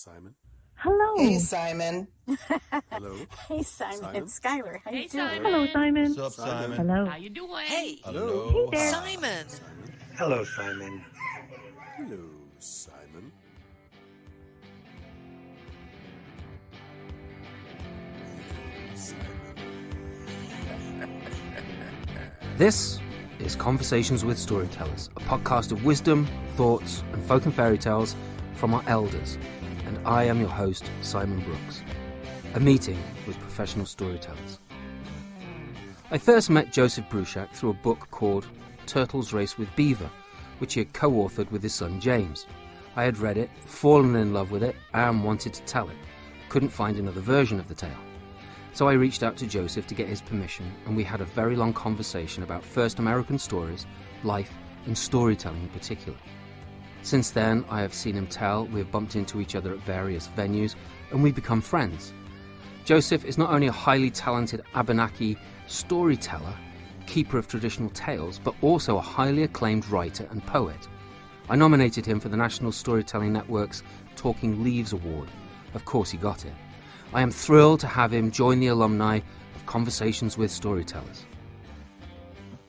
Simon. Hello. Hey, Simon. Hello. Hey, Simon. It's Skylar. How you doing? Simon. Hello, Simon. What's up, Simon? Hello. How you doing? Hey. Hello. Hey there. Simon. Simon. Hello, Simon. Hello, Simon. This is Conversations with Storytellers, a podcast of wisdom, thoughts, and folk and fairy tales from our elders. And I am your host, Simon Brooks. A meeting with professional storytellers. I first met Joseph Bruchac through a book called Turtles Race with Beaver, which he had co-authored with his son James. I had read it, fallen in love with it, and wanted to tell it. Couldn't find another version of the tale. So I reached out to Joseph to get his permission, and we had a very long conversation about first American stories, life, and storytelling in particular. Since then, I have seen him tell, we have bumped into each other at various venues, and we've become friends. Joseph is not only a highly talented Abenaki storyteller, keeper of traditional tales, but also a highly acclaimed writer and poet. I nominated him for the National Storytelling Network's Talking Leaves Award. Of course he got it. I am thrilled to have him join the alumni of Conversations with Storytellers.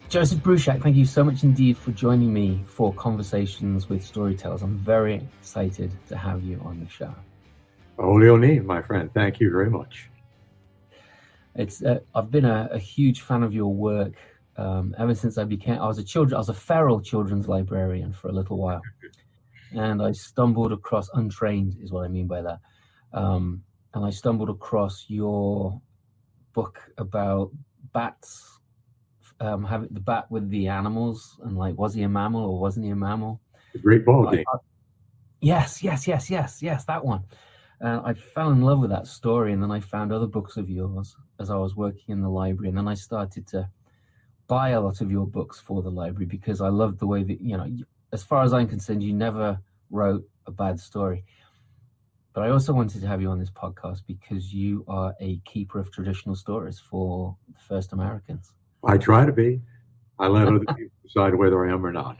Joseph Bruchac, thank you so much indeed for joining me for Conversations with Storytellers. I'm very excited to have you on the show. Oleonin, my friend. Thank you very much. I've been a huge fan of your work ever since I was a feral children's librarian for a little while, and I stumbled across, untrained is what I mean by that, and I stumbled across your book about bats, having the bat with the animals, and like, was he a mammal or wasn't he a mammal? The Great Ball Game. Yes, that one. I fell in love with that story, and then I found other books of yours as I was working in the library, and then I started to buy a lot of your books for the library because I loved the way that, as far as I'm concerned, you never wrote a bad story. But I also wanted to have you on this podcast because you are a keeper of traditional stories for the first Americans. I try to be. I let other people decide whether I am or not.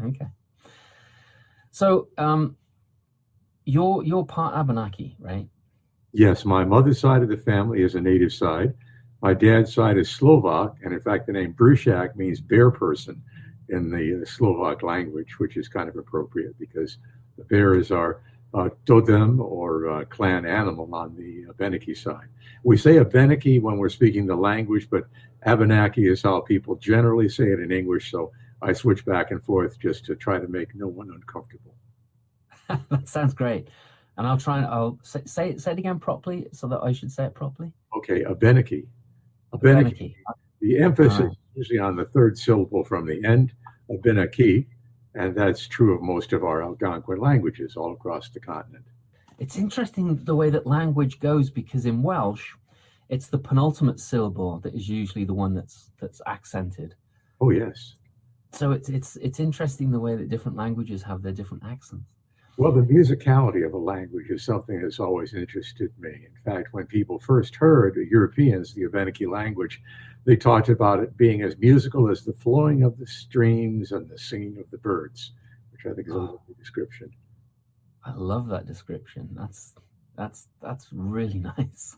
Okay. So, you're part Abenaki, right? Yes, my mother's side of the family is a native side. My dad's side is Slovak, and in fact, the name Bruchac means bear person in the Slovak language, which is kind of appropriate because the bears are totem or clan animal on the Abenaki side. We say Abenaki when we're speaking the language, but Abenaki is how people generally say it in English, so I switch back and forth just to try to make no one uncomfortable. That sounds great. And I'll say it again properly so that I should say it properly. Okay, Abenaki. Abenaki. The emphasis is usually on the third syllable from the end, Abenaki, and that's true of most of our Algonquin languages all across the continent. It's interesting the way that language goes, because in Welsh, it's the penultimate syllable that is usually the one that's accented. Oh, yes. So it's interesting the way that different languages have their different accents. Well, the musicality of a language is something that's always interested me. In fact, when people first heard, Europeans, the Abenaki language, they talked about it being as musical as the flowing of the streams and the singing of the birds, which I think is a lovely description. I love that description. That's really nice.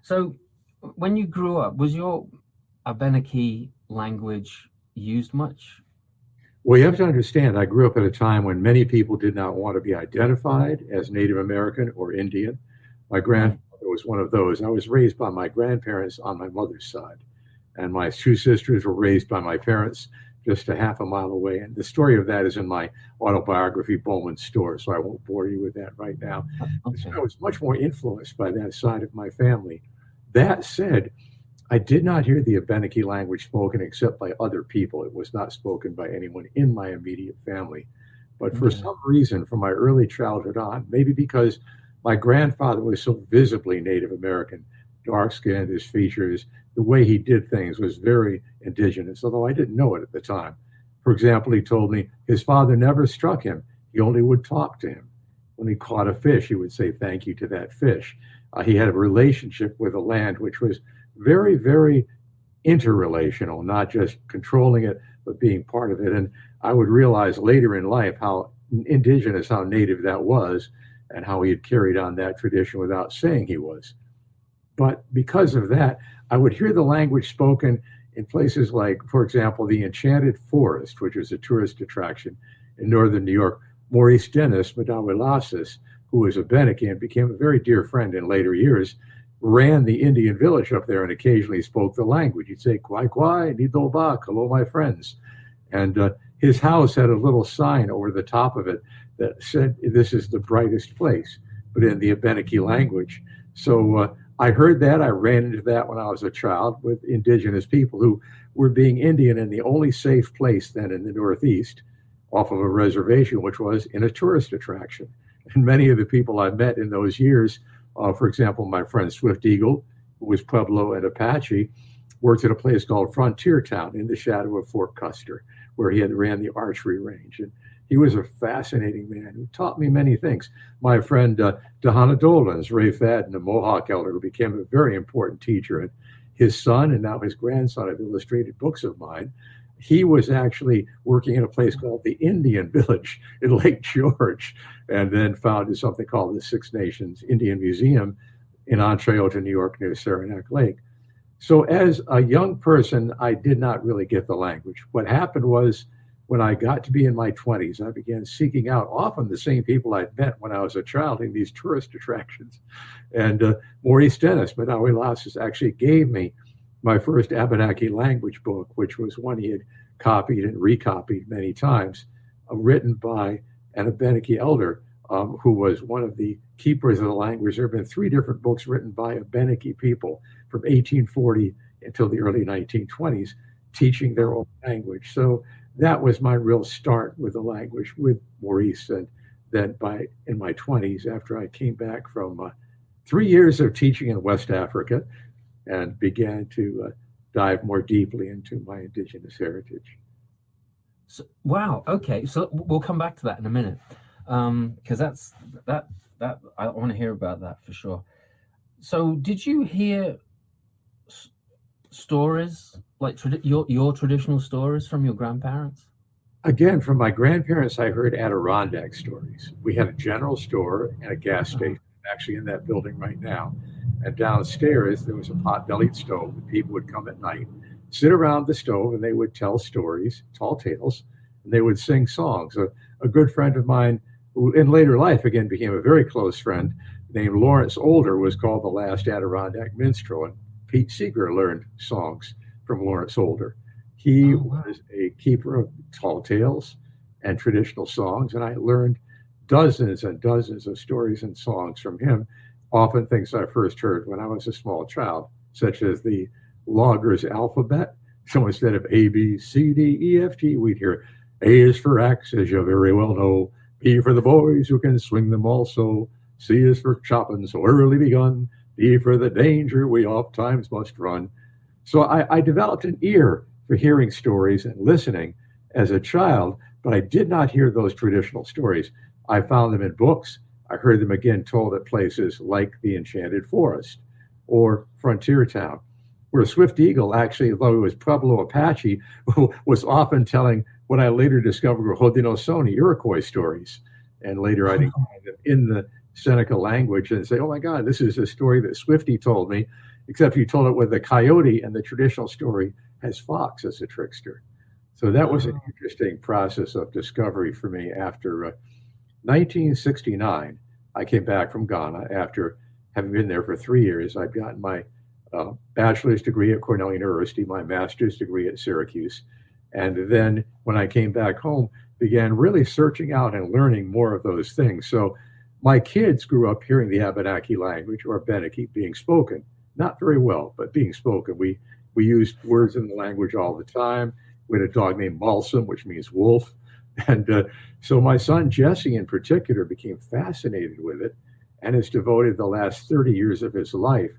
So, when you grew up, was your Abenaki language used much? Well, you have to understand, I grew up at a time when many people did not want to be identified as Native American or Indian. My grandfather was one of those. I was raised by my grandparents on my mother's side, and my two sisters were raised by my parents just a half a mile away. And the story of that is in my autobiography, Bowman's Store, so I won't bore you with that right now. Okay. I was much more influenced by that side of my family. That said, I did not hear the Abenaki language spoken except by other people. It was not spoken by anyone in my immediate family. But for some reason, from my early childhood on, maybe because my grandfather was so visibly Native American, dark-skinned, his features, the way he did things was very indigenous, although I didn't know it at the time. For example, he told me his father never struck him. He only would talk to him. When he caught a fish, he would say thank you to that fish. He had a relationship with the land which was very, very interrelational, not just controlling it, but being part of it. And I would realize later in life how indigenous, how native that was, and how he had carried on that tradition without saying he was. But because of that, I would hear the language spoken in places like, for example, the Enchanted Forest, which was a tourist attraction in northern New York. Maurice Dennis Madawilasis, who was a Abenaki and became a very dear friend in later years, ran the Indian village up there and occasionally spoke the language. He'd say, "Kwai kwai, nido bak, hello, my friends." And his house had a little sign over the top of it that said, "This is the brightest place," but in the Abenaki language. So I heard that. I ran into that when I was a child with indigenous people who were being Indian in the only safe place then in the Northeast, off of a reservation, which was in a tourist attraction. And many of the people I met in those years, for example, my friend Swift Eagle, who was Pueblo and Apache, worked at a place called Frontier Town in the shadow of Fort Custer, where he had ran the archery range. And he was a fascinating man who taught me many things. My friend Dahana Dolans, Ray Fadden, a Mohawk elder who became a very important teacher, and his son and now his grandson have illustrated books of mine. He was actually working in a place called the Indian Village in Lake George, and then founded something called the Six Nations Indian Museum in Entree, New York, near Saranac Lake. So as a young person, I did not really get the language. What happened was, when I got to be in my 20s, I began seeking out often the same people I'd met when I was a child in these tourist attractions. And Maurice Dennis Madawilasis actually gave me my first Abenaki language book, which was one he had copied and recopied many times, written by an Abenaki elder who was one of the keepers of the language. There have been 3 different books written by Abenaki people from 1840 until the early 1920s, teaching their own language. So that was my real start with the language with Maurice. And then in my 20s, after I came back from 3 years of teaching in West Africa, and began to dive more deeply into my indigenous heritage. So, wow. Okay. So we'll come back to that in a minute, because that I want to hear about that for sure. So, did you hear stories like your traditional stories from your grandparents? Again, from my grandparents, I heard Adirondack stories. We had a general store and a gas station, actually in that building right now. And downstairs, there was a pot-bellied stove, and people would come at night, sit around the stove, and they would tell stories, tall tales, and they would sing songs. A good friend of mine, who in later life, again, became a very close friend, named Lawrence Older, was called the last Adirondack minstrel, and Pete Seeger learned songs from Lawrence Older. He was a keeper of tall tales and traditional songs, and I learned dozens and dozens of stories and songs from him, often things I first heard when I was a small child, such as the logger's alphabet. So instead of A, B, C, D, E, F, G, we'd hear A is for axe, as you very well know, B for the boys who can swing them also, C is for chopping so early begun, D for the danger we oft times must run. So I developed an ear for hearing stories and listening as a child, but I did not hear those traditional stories. I found them in books. I heard them again told at places like the Enchanted Forest or Frontier Town, where Swift Eagle, actually, though he was Pueblo Apache, was often telling what I later discovered were Haudenosaunee Iroquois stories. And later I'd find them in the Seneca language and say, "Oh my God, this is a story that Swifty told me," except he told it with a coyote, and the traditional story has Fox as a trickster. So that was an interesting process of discovery for me. After 1969, I came back from Ghana after having been there for 3 years. I'd gotten my bachelor's degree at Cornell University, my master's degree at Syracuse. And then when I came back home, began really searching out and learning more of those things. So my kids grew up hearing the Abenaki language, or Abenaki, being spoken. Not very well, but being spoken. We used words in the language all the time. We had a dog named Balsam, which means wolf. And so my son, Jesse, in particular, became fascinated with it and has devoted the last 30 years of his life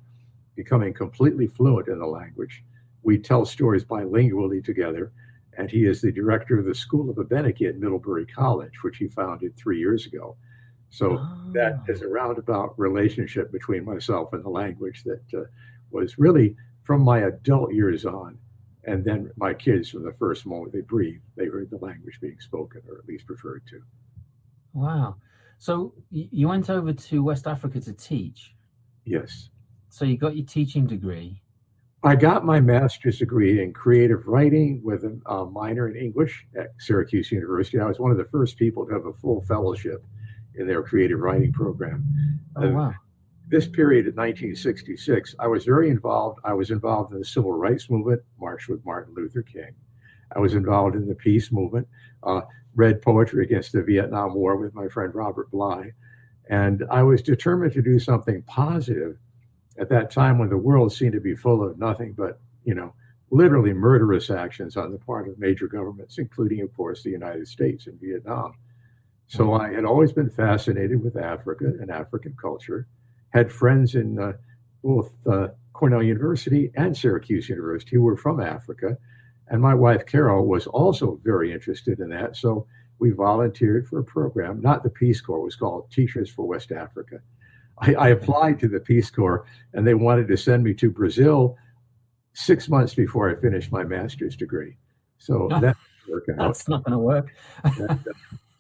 becoming completely fluent in the language. We tell stories bilingually together, and he is the director of the School of Abenaki at Middlebury College, which he founded 3 years ago. So that is a roundabout relationship between myself and the language that was really from my adult years on. And then my kids, from the first moment they breathed, they heard the language being spoken, or at least referred to. Wow. So you went over to West Africa to teach. Yes. So you got your teaching degree. I got my master's degree in creative writing with a minor in English at Syracuse University. I was one of the first people to have a full fellowship in their creative writing program. Oh, wow. This period in 1966, I was very involved. I was involved in the civil rights movement, marched with Martin Luther King. I was involved in the peace movement, read poetry against the Vietnam War with my friend Robert Bly. And I was determined to do something positive at that time when the world seemed to be full of nothing but, literally murderous actions on the part of major governments, including, of course, the United States and Vietnam. So I had always been fascinated with Africa and African culture, had friends in both Cornell University and Syracuse University who were from Africa. And my wife, Carol, was also very interested in that. So we volunteered for a program, not the Peace Corps, it was called Teachers for West Africa. I applied to the Peace Corps, and they wanted to send me to Brazil 6 months before I finished my master's degree. So that didn't work out. That's not going to work.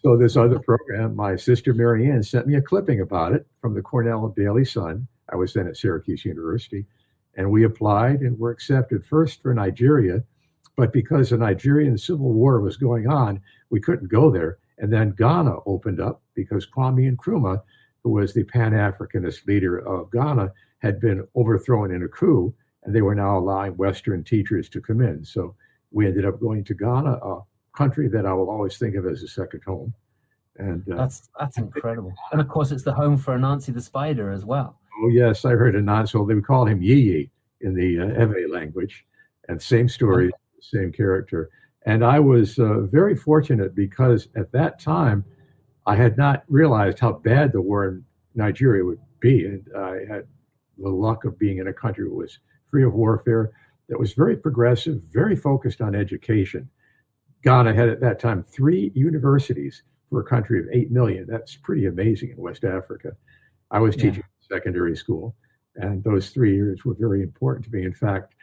So this other program, my sister Marianne sent me a clipping about it from the Cornell Daily Sun. I was then at Syracuse University, and we applied and were accepted first for Nigeria. But because the Nigerian Civil War was going on, we couldn't go there. And then Ghana opened up because Kwame Nkrumah, who was the Pan-Africanist leader of Ghana, had been overthrown in a coup, and they were now allowing Western teachers to come in. So we ended up going to Ghana, a country that I will always think of as a second home. And that's incredible. And of course, it's the home for Anansi the spider as well. Oh, yes, I heard Anansi. They would call him Yi in the Ewe language. And same story, same character. And I was very fortunate because at that time, I had not realized how bad the war in Nigeria would be. And I had the luck of being in a country that was free of warfare, that was very progressive, very focused on education. Ghana had at that time 3 universities for a country of 8 million. That's pretty amazing in West Africa. I was teaching secondary school, and those 3 years were very important to me. In fact,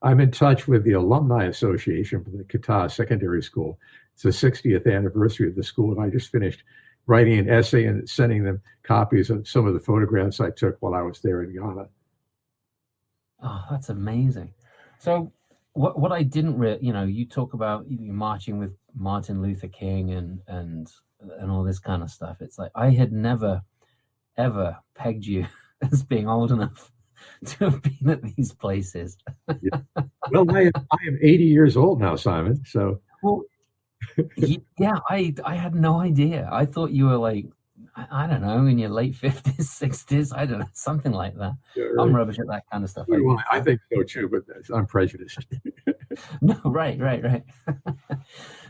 I'm in touch with the Alumni Association for the Kata Secondary School. It's the 60th anniversary of the school, and I just finished writing an essay and sending them copies of some of the photographs I took while I was there in Ghana. Oh, that's amazing. So what I didn't you talk about you marching with Martin Luther King and all this kind of stuff. It's like I had never, ever pegged you as being old enough to have been at these places. Yeah. Well, I am 80 years old now, Simon. So, well, yeah, I had no idea. I thought you were like, I don't know, in your late 50s, 60s. I don't know, something like that. Sure. I'm rubbish at that kind of stuff. Well, I think so too, but I'm prejudiced. No, right.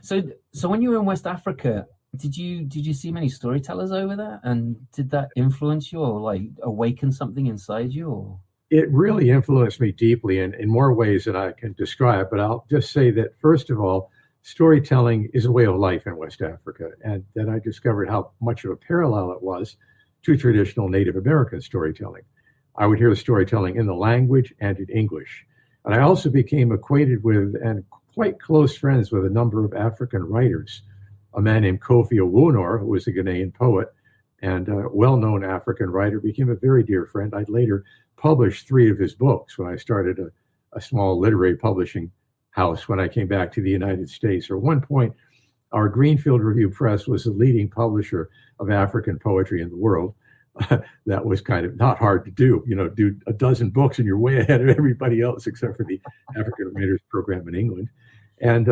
So when you were in West Africa, did you see many storytellers over there, and did that influence you or like awaken something inside you? Or? It really influenced me deeply in more ways than I can describe. But I'll just say that first of all, storytelling is a way of life in West Africa, and then I discovered how much of a parallel it was to traditional Native American storytelling. I would hear the storytelling in the language and in English. And I also became acquainted with and quite close friends with a number of African writers. A man named Kofi Owunor, who was a Ghanaian poet and a well-known African writer, became a very dear friend. I'd later published 3 of his books when I started a small literary publishing house when I came back to the United States. Or at one point, our Greenfield Review Press was the leading publisher of African poetry in the world. That was kind of not hard to do, do a dozen books and you're way ahead of everybody else except for the African Writers Program in England. And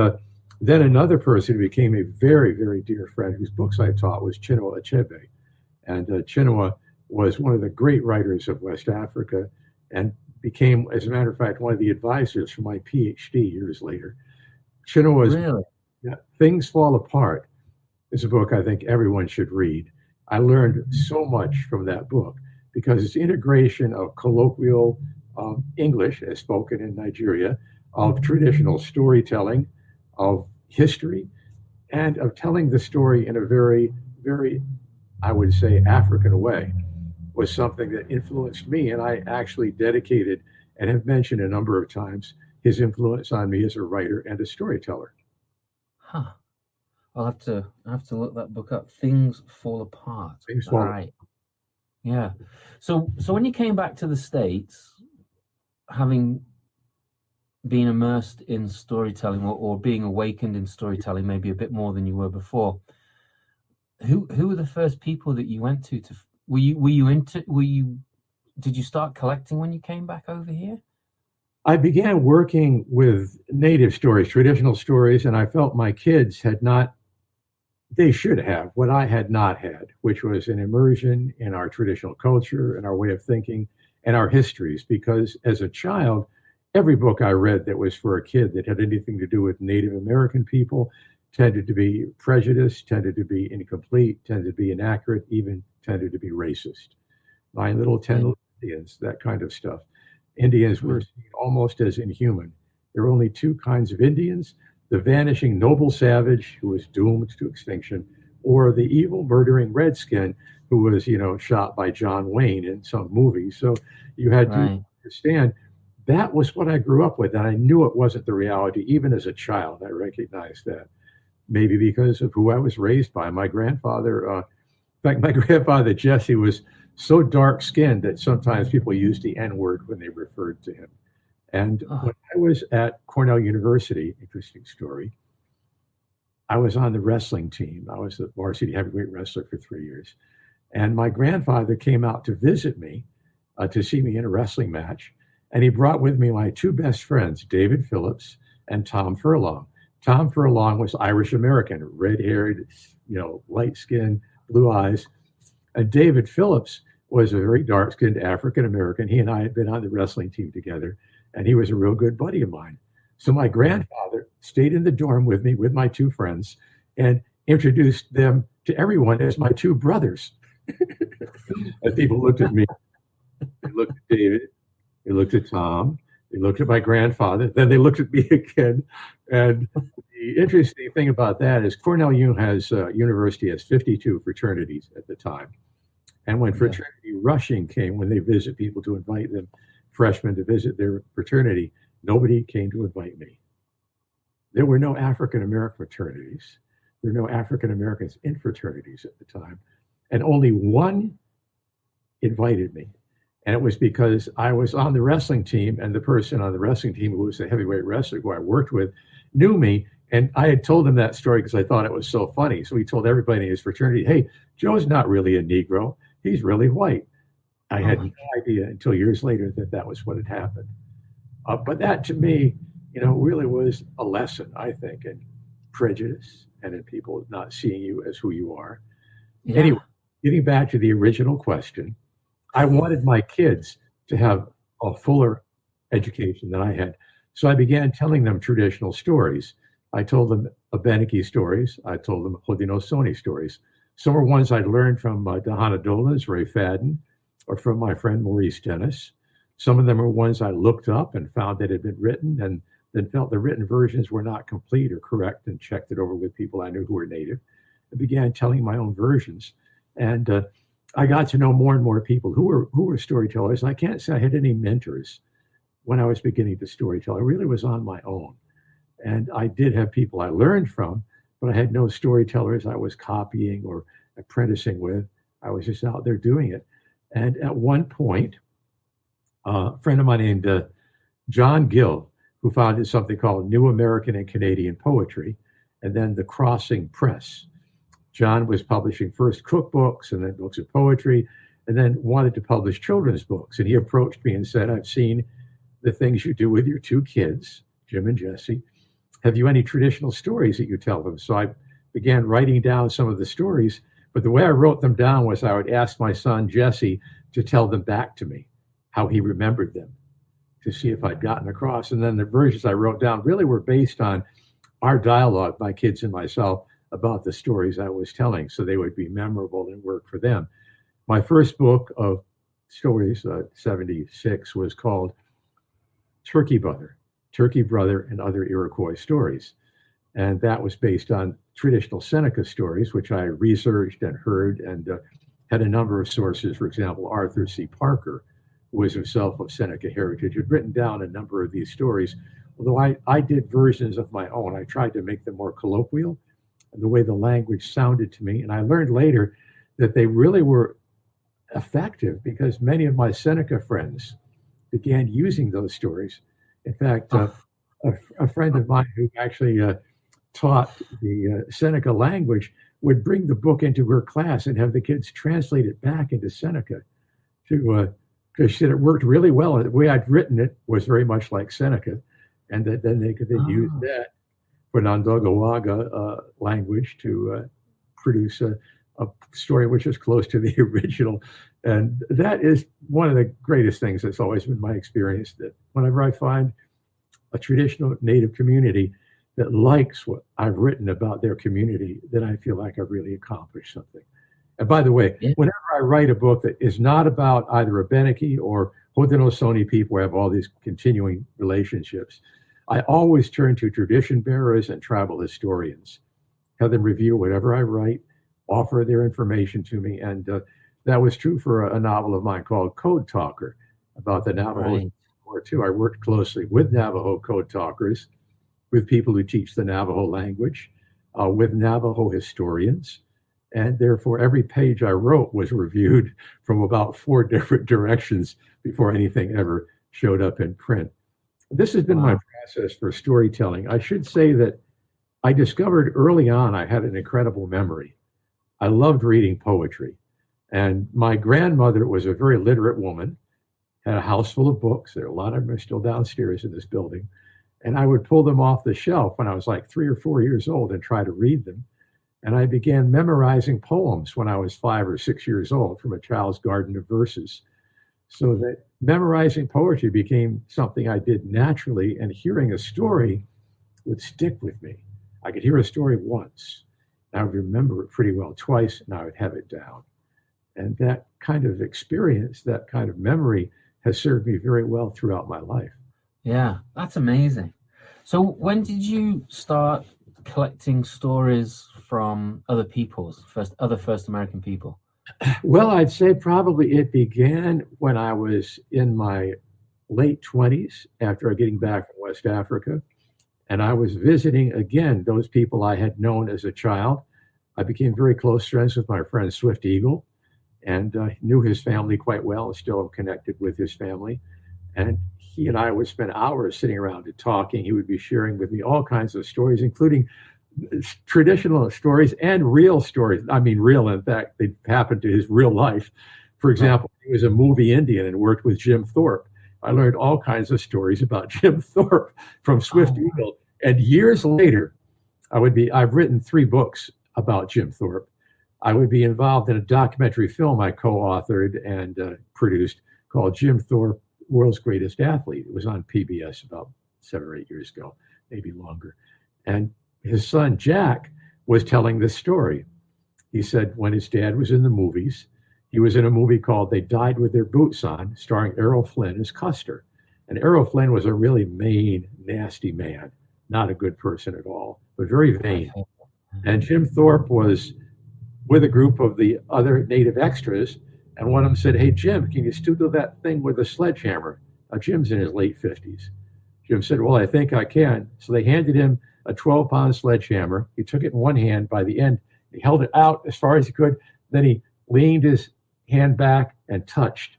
then another person who became a very, very dear friend whose books I taught was Chinua Achebe. And Chinua was one of the great writers of West Africa and became, as a matter of fact, one of the advisors for my PhD years later. Chinua's really? Things Fall Apart is a book I think everyone should read. I learned so much from that book because it's integration of colloquial English as spoken in Nigeria, of traditional storytelling, of history, and of telling the story in a very, very, I would say, African way, was something that influenced me. And I actually dedicated and have mentioned a number of times his influence on me as a writer and a storyteller. Huh. I have to look that book up. Things Fall Apart. Things All fall. right. Yeah. So when you came back to the States, having been immersed in storytelling or being awakened in storytelling, maybe a bit more than you were before, who were the first people that you went to? Did you start collecting when you came back over here? I began working with native stories, traditional stories, and I felt my kids had not, they should have what I had not had, which was an immersion in our traditional culture and our way of thinking and our histories. Because as a child, every book I read that was for a kid that had anything to do with Native American people tended to be prejudiced, tended to be incomplete, tended to be inaccurate, even tended to be racist. Nine Little, Ten Little Indians, that kind of stuff. Indians were seen almost as inhuman. There were only two kinds of Indians: the vanishing noble savage who was doomed to extinction, or the evil murdering redskin who was, shot by John Wayne in some movie. So you had to understand that was what I grew up with, and I knew it wasn't the reality. Even as a child, I recognized that. Maybe because of who I was raised by. My grandfather, in fact, my grandfather Jesse was so dark skinned that sometimes people used the N word when they referred to him. And when I was at Cornell University, interesting story, I was on the wrestling team. I was the varsity heavyweight wrestler for 3 years. And my grandfather came out to visit me, to see me in a wrestling match. And he brought with me my two best friends, David Phillips and Tom Furlong. Tom Furlong was Irish American, red haired, light skin, blue eyes. And David Phillips was a very dark skinned African American. He and I had been on the wrestling team together, and he was a real good buddy of mine. So my grandfather stayed in the dorm with me with my two friends and introduced them to everyone as my two brothers. And people looked at me, they looked at David, they looked at Tom, they looked at my grandfather, then they looked at me again. And the interesting thing about that is Cornell University has 52 fraternities at the time. And when fraternity rushing came, when they visit people to invite them, freshmen to visit their fraternity, nobody came to invite me. There were no African American fraternities. There were no African Americans in fraternities at the time. And only one invited me. And it was because I was on the wrestling team, and the person on the wrestling team who was the heavyweight wrestler who I worked with knew me. And I had told him that story because I thought it was so funny. So he told everybody in his fraternity, hey, Joe's not really a Negro. He's really white. I had no idea until years later that that was what had happened. But that to me, really was a lesson, I think, in prejudice and in people not seeing you as who you are. Yeah. Anyway, getting back to the original question, I wanted my kids to have a fuller education than I had. So I began telling them traditional stories. I told them Abenaki stories. I told them Haudenosaunee stories. Some were ones I'd learned from Dahana Dolan's Ray Fadden, or from my friend Maurice Dennis. Some of them were ones I looked up and found that had been written, and then felt the written versions were not complete or correct, and checked it over with people I knew who were native. I began telling my own versions. And I got to know more and more people who were storytellers. I can't say I had any mentors when I was beginning to storytell. I really was on my own. And I did have people I learned from, but I had no storytellers I was copying or apprenticing with. I was just out there doing it. And at one point, a friend of mine named John Gill, who founded something called New American and Canadian Poetry, and then the Crossing Press. John was publishing first cookbooks and then books of poetry, and then wanted to publish children's books. And he approached me and said, I've seen the things you do with your two kids, Jim and Jesse. Have you any traditional stories that you tell them? So I began writing down some of the stories, but the way I wrote them down was I would ask my son, Jesse, to tell them back to me, how he remembered them, to see if I'd gotten across. And then the versions I wrote down really were based on our dialogue, my kids and myself, about the stories I was telling, so they would be memorable and work for them. My first book of stories, 76, was called Turkey Brother and Other Iroquois Stories. And that was based on traditional Seneca stories, which I researched and heard, and had a number of sources. For example, Arthur C. Parker, who was himself of Seneca heritage, had written down a number of these stories. Although I did versions of my own, I tried to make them more colloquial. and the way the language sounded to me. And I learned later that they really were effective because many of my Seneca friends began using those stories. In fact, a friend of mine who actually taught the Seneca language would bring the book into her class and have the kids translate it back into Seneca because she said it worked really well. The way I'd written it was very much like Seneca, and that then they could then use that for Nandogawaga language to produce a story which is close to the original. And that is one of the greatest things that's always been my experience, that whenever I find a traditional Native community that likes what I've written about their community, then I feel like I've really accomplished something. And by the way, whenever I write a book that is not about either Abenaki or Haudenosaunee people who have all these continuing relationships, I always turn to tradition bearers and tribal historians, have them review whatever I write, offer their information to me. And that was true for a novel of mine called Code Talker about the Navajo War II. I worked closely with Navajo code talkers, with people who teach the Navajo language, with Navajo historians. And therefore, every page I wrote was reviewed from about 4 different directions before anything ever showed up in print. This has been my process for storytelling. I should say that I discovered early on I had an incredible memory. I loved reading poetry. And my grandmother was a very literate woman, had a house full of books. There are a lot of them are still downstairs in this building. And I would pull them off the shelf when I was like 3 or 4 years old and try to read them. And I began memorizing poems when I was 5 or 6 years old from a child's garden of verses. So that memorizing poetry became something I did naturally, and hearing a story would stick with me. I could hear a story once, and I would remember it pretty well twice, and I would have it down. And that kind of experience, that kind of memory has served me very well throughout my life. Yeah, that's amazing. So when did you start collecting stories from other First American people? Well, I'd say probably it began when I was in my late 20s after getting back from West Africa. And I was visiting, again, those people I had known as a child. I became very close friends with my friend Swift Eagle, and knew his family quite well and still connected with his family. And he and I would spend hours sitting around and talking. He would be sharing with me all kinds of stories, including traditional stories and real stories. I mean, real, in fact, they happened to his real life. For example, he was a movie Indian and worked with Jim Thorpe. I learned all kinds of stories about Jim Thorpe from Swift Eagle. And years later, I've written 3 books about Jim Thorpe. I would be involved in a documentary film I co-authored and produced called Jim Thorpe, World's Greatest Athlete. It was on PBS about 7 or 8 years ago, maybe longer. And his son, Jack, was telling this story. He said when his dad was in the movies, he was in a movie called They Died with Their Boots On, starring Errol Flynn as Custer. And Errol Flynn was a really mean, nasty man, not a good person at all, but very vain. And Jim Thorpe was with a group of the other native extras, and one of them said, "Hey, Jim, can you still do that thing with a sledgehammer?" Now, Jim's in his late 50s. Jim said, "Well, I think I can." So they handed him a 12-pound sledgehammer. He took it in one hand. By the end, he held it out as far as he could. Then he leaned his hand back and touched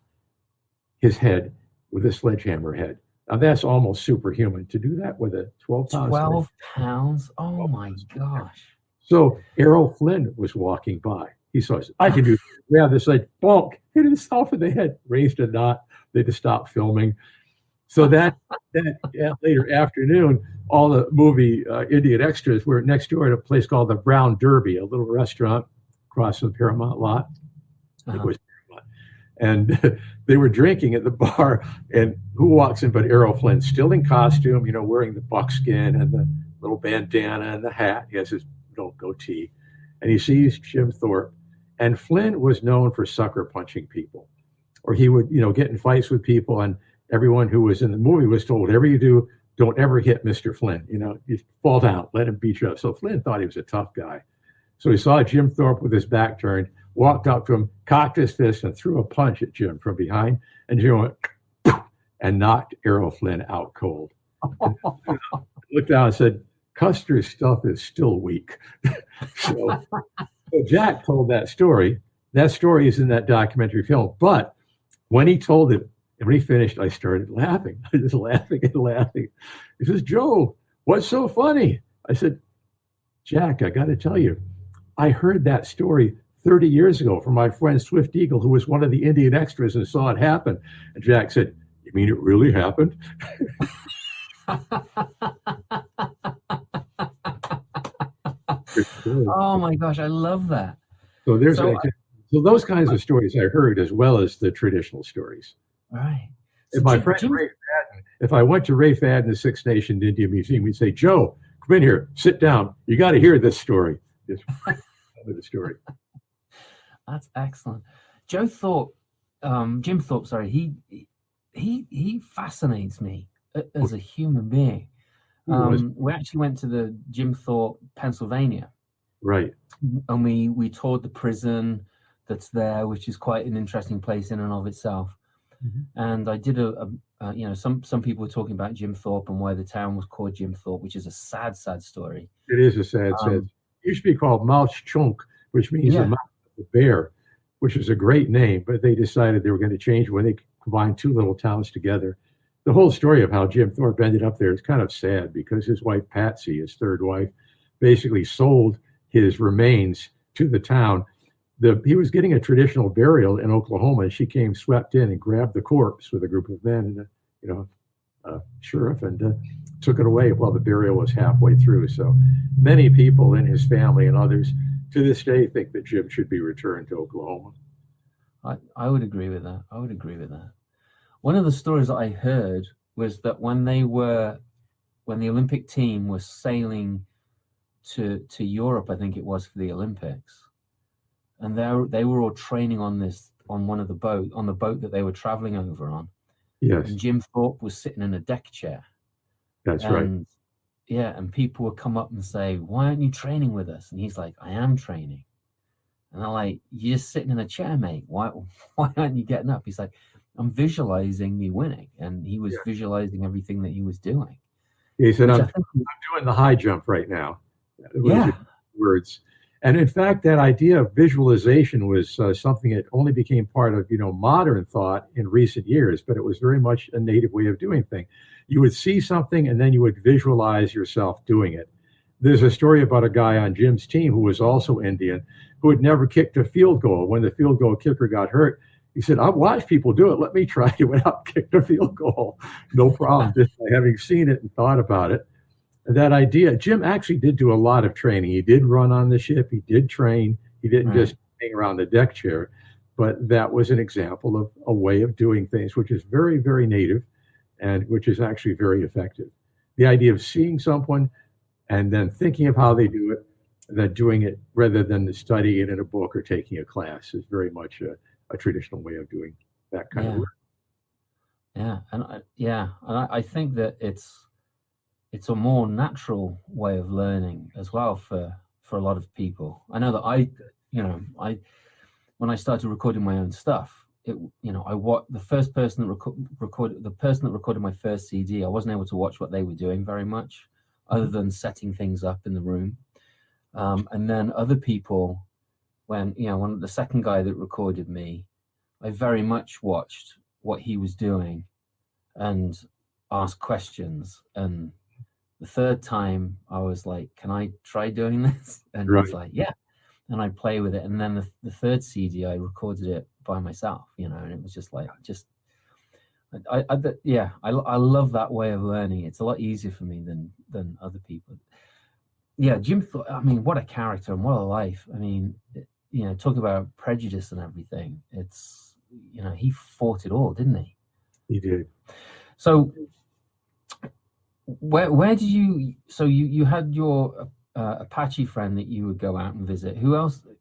his head with a sledgehammer head. Now, that's almost superhuman to do that with a 12-pound 12 pounds? Oh, my gosh. So Errol Flynn was walking by. He saw, I can do this. Grabbed the sledge, bonk, hit himself in the head, raised a knot. They just stopped filming. So that later afternoon, all the movie Indian extras were next door at a place called the Brown Derby, a little restaurant across from the Paramount lot. I think it was Paramount. And they were drinking at the bar, and who walks in but Errol Flynn, still in costume, wearing the buckskin and the little bandana and the hat. He has his goatee. And he sees Jim Thorpe. And Flynn was known for sucker punching people, or he would, get in fights with people, and everyone who was in the movie was told, whatever you do, don't ever hit Mr. Flynn. You fall down, let him beat you up. So Flynn thought he was a tough guy. So he saw Jim Thorpe with his back turned, walked up to him, cocked his fist, and threw a punch at Jim from behind. And Jim went and knocked Errol Flynn out cold. Looked down and said, Custer's stuff is still weak. So Jack told that story. That story is in that documentary film. But when he told it, and when he finished, I started laughing. I was laughing and laughing. He says, Joe, what's so funny? I said, Jack, I got to tell you, I heard that story 30 years ago from my friend Swift Eagle, who was one of the Indian extras and saw it happen. And Jack said, you mean it really happened? Oh my gosh, I love that. So those kinds of stories I heard, as well as the traditional stories. Right. If my friend Ray Fadden, if I went to Ray Fadden's Six Nations Indian Museum, we'd say, Joe, come in here, sit down. You got to hear this story. Just tell me the story. That's excellent. Jim Thorpe, sorry, he fascinates me as a human being. We actually went to the Jim Thorpe, Pennsylvania. Right. And we toured the prison that's there, which is quite an interesting place in and of itself. Mm-hmm. And I did some people were talking about Jim Thorpe and why the town was called Jim Thorpe, which is a sad story. It is a sad. It used to be called Mouch Chunk, which means the mouth of the bear, which is a great name, but they decided they were going to change when they combined two little towns together. The whole story of how Jim Thorpe ended up there is kind of sad because his wife, Patsy, his third wife, basically sold his remains to the town. He was getting a traditional burial in Oklahoma, and she came swept in and grabbed the corpse with a group of men and a sheriff and took it away while the burial was halfway through. So many people in his family and others to this day think that Jim should be returned to Oklahoma. I would agree with that. One of the stories that I heard was that when the Olympic team was sailing to Europe, I think it was for the Olympics, and they were all training on the boat that they were traveling over on. Yes. And Jim Thorpe was sitting in a deck chair. That's right. Yeah, and people would come up and say, "Why aren't you training with us?" And he's like, "I am training." And they're like, "You're just sitting in a chair, mate. Why aren't you getting up?" He's like, "I'm visualizing me winning," and he was visualizing everything that he was doing. He said, I'm doing the high jump right now. Words. And in fact, that idea of visualization was something that only became part of, modern thought in recent years, but it was very much a native way of doing things. You would see something and then you would visualize yourself doing it. There's a story about a guy on Jim's team who was also Indian, who had never kicked a field goal. When the field goal kicker got hurt, he said, I've watched people do it. Let me try. He went out and kicked a field goal. No problem, just by having seen it and thought about it. That idea, Jim actually did do a lot of training. He did run on the ship. He did train. He didn't just hang around the deck chair. But that was an example of a way of doing things, which is very, very native and which is actually very effective. The idea of seeing someone and then thinking of how they do it, and then doing it rather than studying it in a book or taking a class is very much a traditional way of doing that kind of work. Yeah, and I think that it's a more natural way of learning as well for a lot of people. I know that when I started recording my own stuff, the person that recorded my first CD, I wasn't able to watch what they were doing very much, other than setting things up in the room. And then other people, when the second guy that recorded me, I very much watched what he was doing and asked questions. And the third time I was like, can I try doing this? And he was like, yeah. And I'd play with it. And then the third CD, I recorded it by myself, and it was just like, I love that way of learning. It's a lot easier for me than other people. Yeah, Jim Thorpe, what a character and what a life. Talk about prejudice and everything. It's, he fought it all, didn't he? He did. So where did you had your Apache friend that you would go out and visit.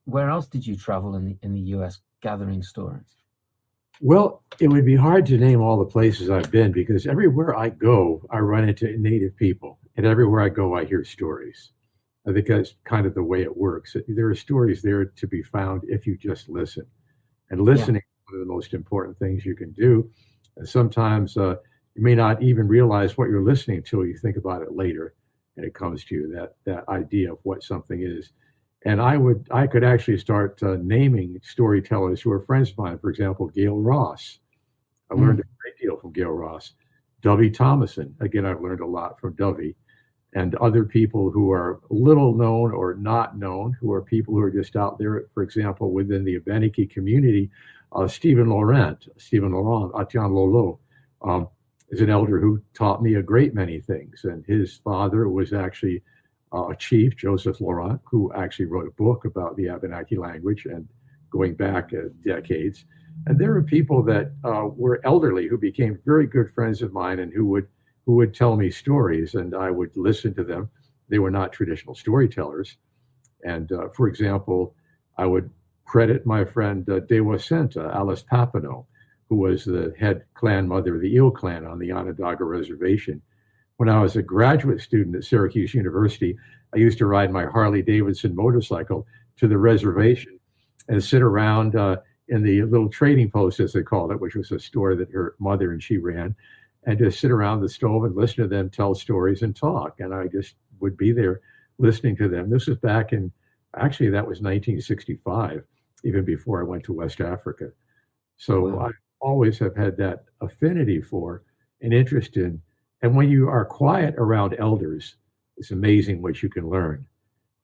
Where else did you travel in the US gathering stories? Well, it would be hard to name all the places I've been because everywhere I go, I run into native people. And everywhere I go, I hear stories. I think that's kind of the way it works. There are stories there to be found if you just listen. And listening is one of the most important things you can do. And sometimes you may not even realize what you're listening to. You think about it later. and it comes to you, that idea of what something is. And I could actually start naming storytellers who are friends of mine. For example, Gail Ross. I learned a great deal from Gail Ross. Dovey Thomason. Again, I've learned a lot from Dovey. And other people who are little known or not known, who are people who are just out there, for example, within the Abenaki community. Stephen Laurent, Atian Lolo, is an elder who taught me a great many things. And his father was actually a chief, Joseph Laurent, who actually wrote a book about the Abenaki language and going back decades. And there were people that were elderly who became very good friends of mine and who would tell me stories, and I would listen to them. They were not traditional storytellers. And for example, I would credit my friend Dewasenta, Alice Papineau, who was the head clan mother of the Eel clan on the Onondaga Reservation. When I was a graduate student at Syracuse University, I used to ride my Harley Davidson motorcycle to the reservation and sit around in the little trading post, as they called it, which was a store that her mother and she ran, and just sit around the stove and listen to them tell stories and talk. And I just would be there listening to them. This was back in, actually, that was 1965, even before I went to West Africa. So wow. I always have had that affinity for and interest in. And when you are quiet around elders, it's amazing what you can learn.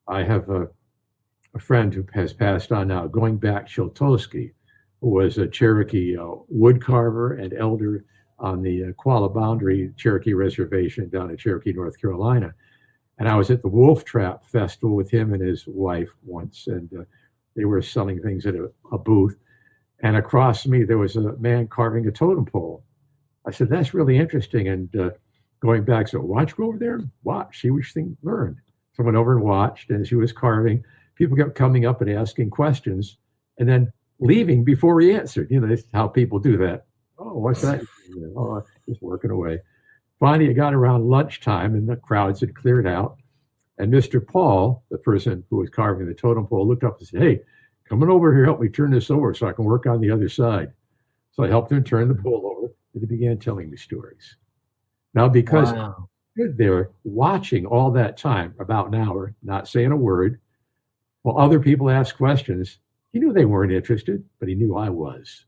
I have a friend who has passed on now, going back Chiltowski, who was a Cherokee wood carver and elder on the Qualla Boundary Cherokee Reservation down in Cherokee, North Carolina. And I was at the Wolf Trap Festival with him and his wife once, and they were selling things at a booth. And across from me, there was a man carving a totem pole. I said, that's really interesting. And going back, so why don't you go over there and watch, see which thing learned. So I went over and watched, and as he was carving, people kept coming up and asking questions and then leaving before he answered. You know, that's how people do that. Oh, what's that? Oh, just working away. Finally, it got around lunchtime and the crowds had cleared out. And Mr. Paul, the person who was carving the totem pole, looked up and said, hey, come on over here, help me turn this over so I can work on the other side. So I helped him turn the pole over, and he began telling me stories. Now, because I stood there watching all that time, about an hour, not saying a word, while other people asked questions, he knew they weren't interested, but he knew I was.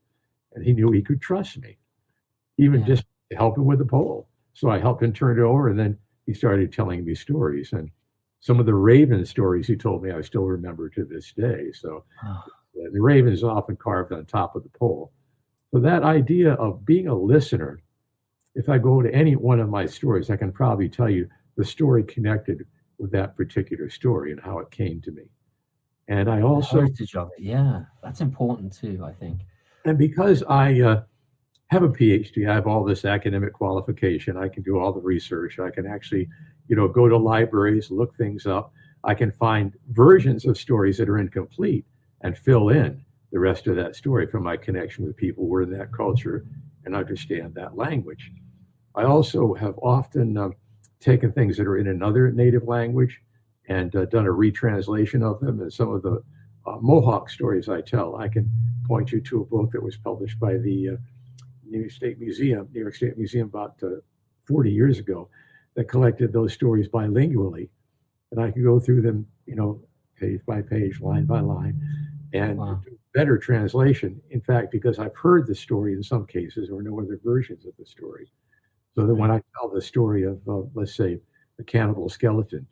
And he knew he could trust me, even just to help him with the pole. So I helped him turn it over, and then he started telling me stories. And some of the raven stories he told me I still remember to this day. So the raven is often carved on top of the pole. So that idea of being a listener, if I go to any one of my stories, I can probably tell you the story connected with that particular story and how it came to me. And I also... heritage of it, yeah. That's important too, I think. And because I have a PhD, I have all this academic qualification, I can do all the research, I can actually, go to libraries, look things up. I can find versions of stories that are incomplete and fill in the rest of that story from my connection with people who are in that culture and understand that language. I also have often taken things that are in another native language and done a retranslation of them. And some of the Mohawk stories I tell, I can point you to a book that was published by the New York State Museum about 40 years ago that collected those stories bilingually. And I can go through them, page by page, line by line, and do better translation. In fact, because I've heard the story in some cases or know other versions of the story. So that when I tell the story of, let's say, the cannibal skeleton,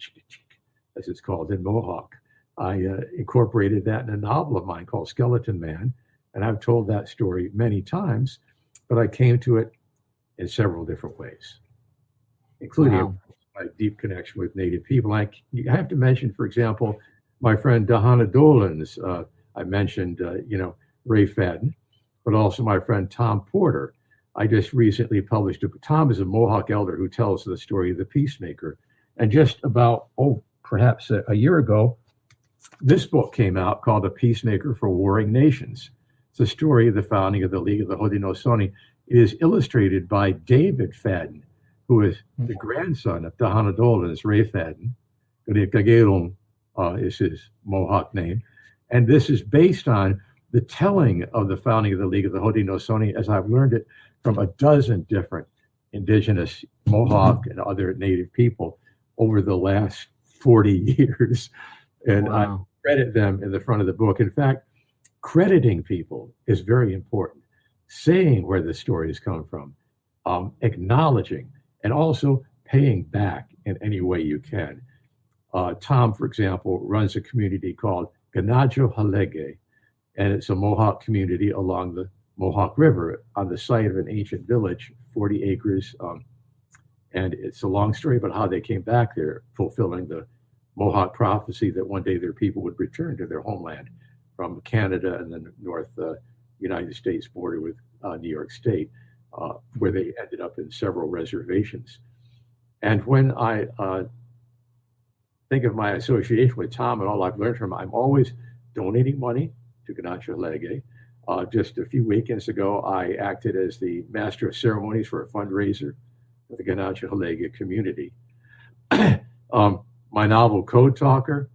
as it's called in Mohawk, I incorporated that in a novel of mine called Skeleton Man. And I've told that story many times, but I came to it in several different ways, including my deep connection with Native people. I have to mention, for example, my friend Dahana Dolans. I mentioned, Ray Fadden, but also my friend Tom Porter. I just recently published Tom is a Mohawk elder who tells the story of the Peacemaker. And just about, perhaps a year ago, this book came out called A Peacemaker for Warring Nations. It's a story of the founding of the League of the Haudenosaunee. It is illustrated by David Fadden, who is the grandson of Dahana Dolans, Ray Fadden. Kagelon is his Mohawk name. And this is based on the telling of the founding of the League of the Haudenosaunee, as I've learned it from a dozen different indigenous Mohawk and other Native people over the last 40 years. And I Wow. credit them in the front of the book. In fact, crediting people is very important. Saying where the stories come from, acknowledging, and also paying back in any way you can. Tom, for example, runs a community called Ganajo Halege, and it's a Mohawk community along the Mohawk River on the site of an ancient village, 40 acres. And it's a long story about how they came back there, fulfilling the Mohawk prophecy that one day their people would return to their homeland from Canada and the North United States border with New York State, where they ended up in several reservations. And when I think of my association with Tom and all I've learned from him, I'm always donating money to Ganacho Lege. Just a few weekends ago, I acted as the master of ceremonies for a fundraiser for the Ganacho Lege community. My novel, Code Talker,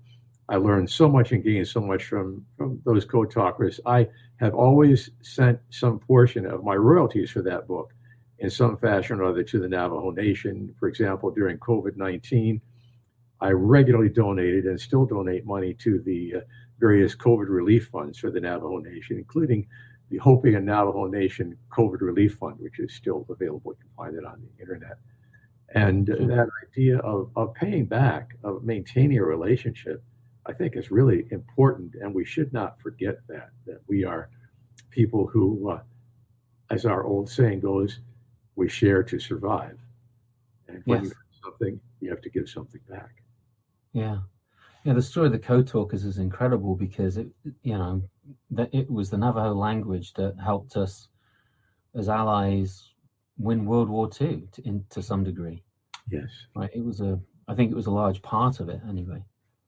I learned so much and gained so much from those code talkers. I have always sent some portion of my royalties for that book in some fashion or other to the Navajo Nation. For example, during COVID-19, I regularly donated and still donate money to the various COVID relief funds for the Navajo Nation, including the Hopi and Navajo Nation COVID Relief Fund, which is still available. You can find it on the internet. And that idea of paying back, of maintaining a relationship, I think is really important. And we should not forget that we are people who, as our old saying goes, we share to survive. And when you have something, you have to give something back. Yeah. Yeah, the story of the Code Talkers is incredible because it was the Navajo language that helped us as allies win World War II to some degree. Yes. Right. I think it was a large part of it anyway.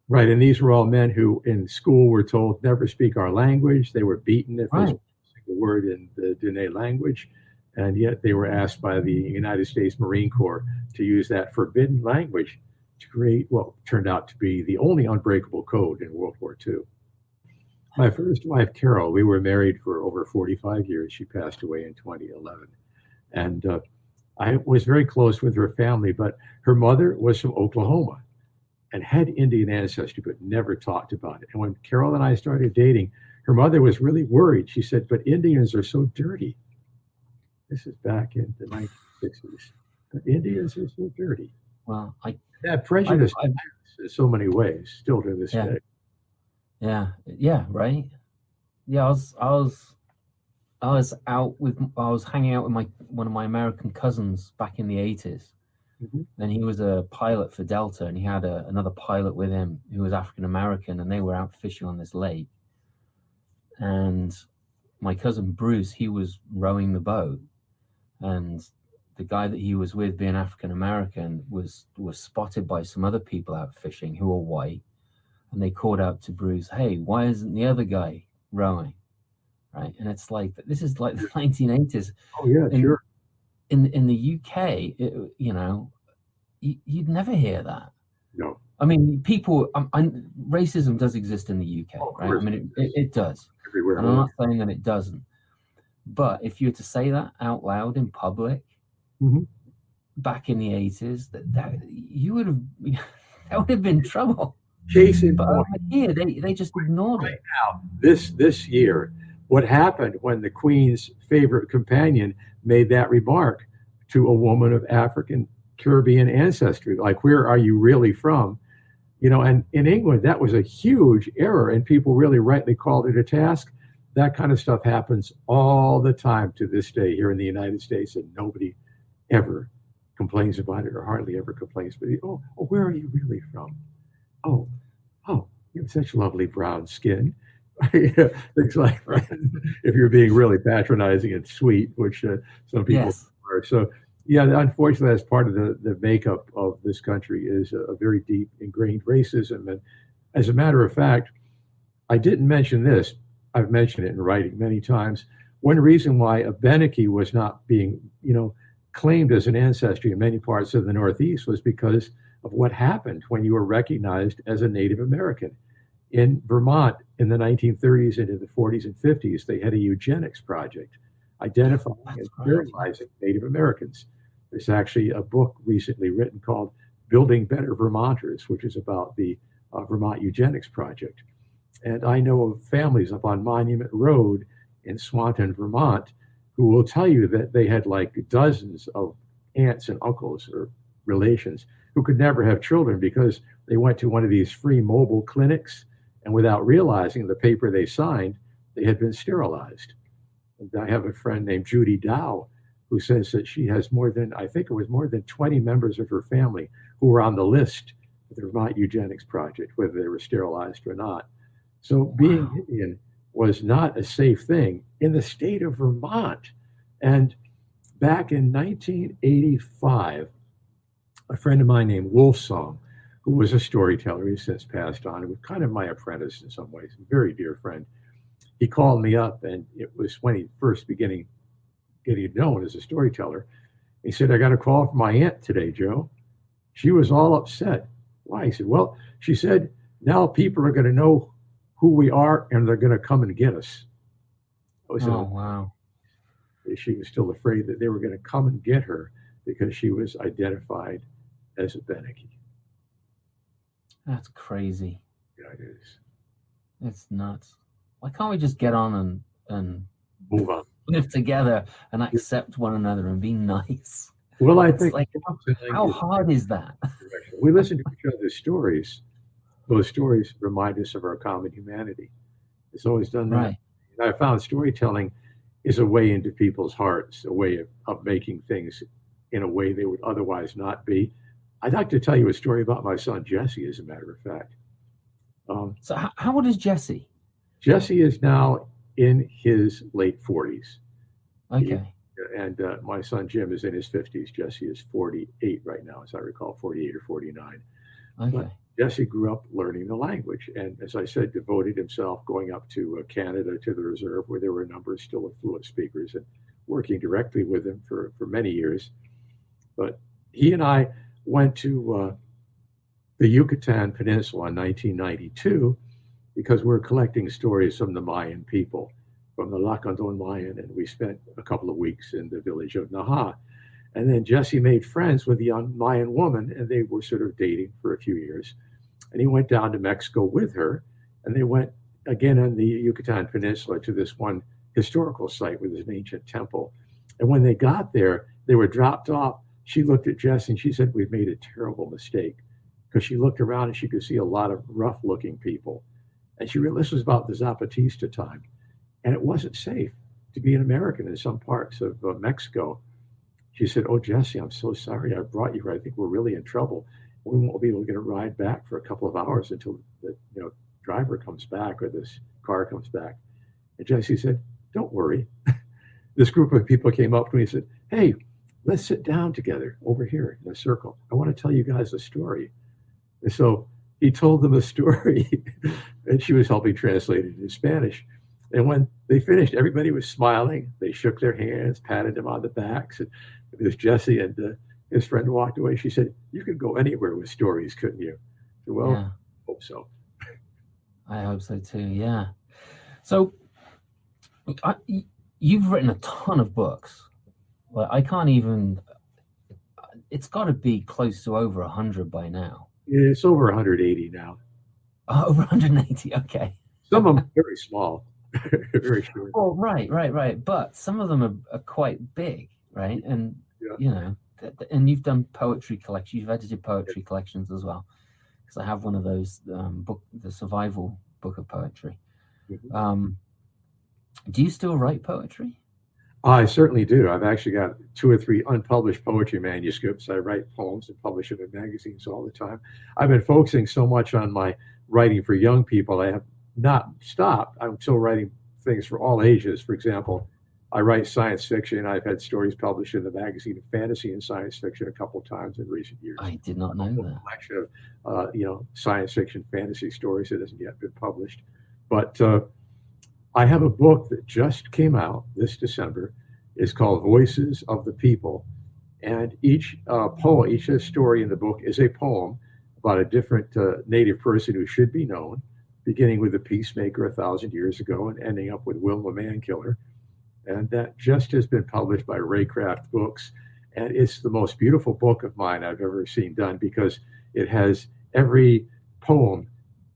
Right. And these were all men who in school were told never speak our language. They were beaten if they spoke a single word in the Dene language. And yet they were asked by the United States Marine Corps to use that forbidden language to create what turned out to be the only unbreakable code in World War II. My first wife, Carol, we were married for over 45 years. She passed away in 2011. And I was very close with her family, but her mother was from Oklahoma and had Indian ancestry, but never talked about it. And when Carol and I started dating, her mother was really worried. She said, but Indians are so dirty. This is back in the 1960s. But Indians are so dirty. Well, that prejudice in so many ways, still to this day. Yeah, right. Yeah, I was hanging out with one of my American cousins back in the 80s. Mm-hmm. And he was a pilot for Delta, and he had another pilot with him who was African American, and they were out fishing on this lake. And my cousin Bruce, he was rowing the boat, and the guy that he was with, being African American, was spotted by some other people out fishing who were white, and they called out to Bruce, "Hey, why isn't the other guy rowing?" Right, and it's like this is like the 1980s. Oh yeah, sure. In the UK, you'd never hear that. No. I mean, people. Racism does exist in the UK, right? I mean, it does. Everywhere. And I'm not saying that it doesn't. But if you were to say that out loud in public, back in the 80s, that you would have that would have been trouble. Case in point. But here, they just ignored it. Now, this year, what happened when the Queen's favorite companion made that remark to a woman of African Caribbean ancestry, like, where are you really from? And in England, that was a huge error, and people really rightly called it a task. That kind of stuff happens all the time to this day here in the United States, and nobody ever complains about it, or hardly ever complains. But where are you really from? Oh, you have such lovely brown skin. Things like that. If you're being really patronizing and sweet, which some people are. So, yeah, unfortunately, that's part of the makeup of this country is a very deep ingrained racism. And as a matter of fact, I didn't mention this. I've mentioned it in writing many times. One reason why Abenaki was not being, claimed as an ancestry in many parts of the Northeast was because of what happened when you were recognized as a Native American. In Vermont in the 1930s and in the 40s and 50s, they had a eugenics project identifying and sterilizing Native Americans. There's actually a book recently written called Building Better Vermonters, which is about the Vermont Eugenics Project. And I know of families up on Monument Road in Swanton, Vermont, who will tell you that they had like dozens of aunts and uncles or relations who could never have children because they went to one of these free mobile clinics, and without realizing the paper they signed, they had been sterilized. And I have a friend named Judy Dow who says that she has more than 20 members of her family who were on the list for the Vermont Eugenics Project, whether they were sterilized or not. So being Indian was not a safe thing in the state of Vermont. And back in 1985, a friend of mine named Wolfsong, who was a storyteller, he's since passed on, and was kind of my apprentice in some ways, a very dear friend. He called me up, and it was when he first getting known as a storyteller. He said, "I got a call from my aunt today, Joe." She was all upset. Why? He said, "Well," she said, "now people are going to know who we are, and they're going to come and get us." Wow. She was still afraid that they were going to come and get her because she was identified as a Abenaki. That's crazy. Yeah, it is. It's nuts. Why can't we just get on and Move on. live together and accept one another and be nice? Well, I It's think like, how hard is that? we listen to each other's stories. Those stories remind us of our common humanity. It's always done that. Right. And I found storytelling is a way into people's hearts, a way of making things in a way they would otherwise not be. I'd like to tell you a story about my son, Jesse, as a matter of fact. So how old is Jesse? Jesse is now in his late 40s. Okay. And my son, Jim, is in his 50s. Jesse is 48 right now, as I recall, 48 or 49. Okay. But Jesse grew up learning the language. And as I said, devoted himself going up to Canada, to the reserve, where there were a number still of fluent speakers, and working directly with him for many years. But he and I went to the Yucatan Peninsula in 1992 because we were collecting stories from the Mayan people, from the Lacandon Mayan, and we spent a couple of weeks in the village of Naha. And then Jesse made friends with a young Mayan woman, and they were sort of dating for a few years. And he went down to Mexico with her, and they went again on the Yucatan Peninsula to this one historical site with an ancient temple. And when they got there, they were dropped off. She looked at Jesse and she said, "We've made a terrible mistake," because she looked around and she could see a lot of rough-looking people. And she realized this was about the Zapatista time. And it wasn't safe to be an American in some parts of Mexico. She said, "Oh, Jesse, I'm so sorry I brought you here. I think we're really in trouble. We won't be able to get a ride back for a couple of hours until the driver comes back or this car comes back." And Jesse said, "Don't worry." This group of people came up to me and said, "Hey, let's sit down together over here in a circle. I want to tell you guys a story." And so he told them a story, and she was helping translate it in Spanish. And when they finished, everybody was smiling. They shook their hands, patted him on the backs. And it was Jesse, and his friend walked away. She said, "You could go anywhere with stories, couldn't you?" I said, "Well, Yeah. I hope so." I hope so too. Yeah. So you've written a ton of books. Well, I can't even. It's got to be close to over 100 by now. It's over 180 now. Oh, over 180. Okay. Some of them are very small, very short. Oh, right. But some of them are quite big, right? And and you've done poetry collections. You've edited poetry collections as well. Because I have one of those the survival book of poetry. Mm-hmm. Do you still write poetry? I certainly do. I've actually got 2 or 3 unpublished poetry manuscripts. I write poems and publish them in magazines all the time. I've been focusing so much on my writing for young people. I have not stopped. I'm still writing things for all ages. For example, I write science fiction. I've had stories published in the magazine of fantasy and science fiction a couple of times in recent years. I did not know that. A collection of science fiction fantasy stories that hasn't yet been published. But I have a book that just came out this December. It's called Voices of the People. And each story in the book is a poem about a different Native person who should be known, beginning with the peacemaker 1,000 years ago and ending up with Wilma Mankiller. And that just has been published by Raycraft Books. And it's the most beautiful book of mine I've ever seen done, because it has every poem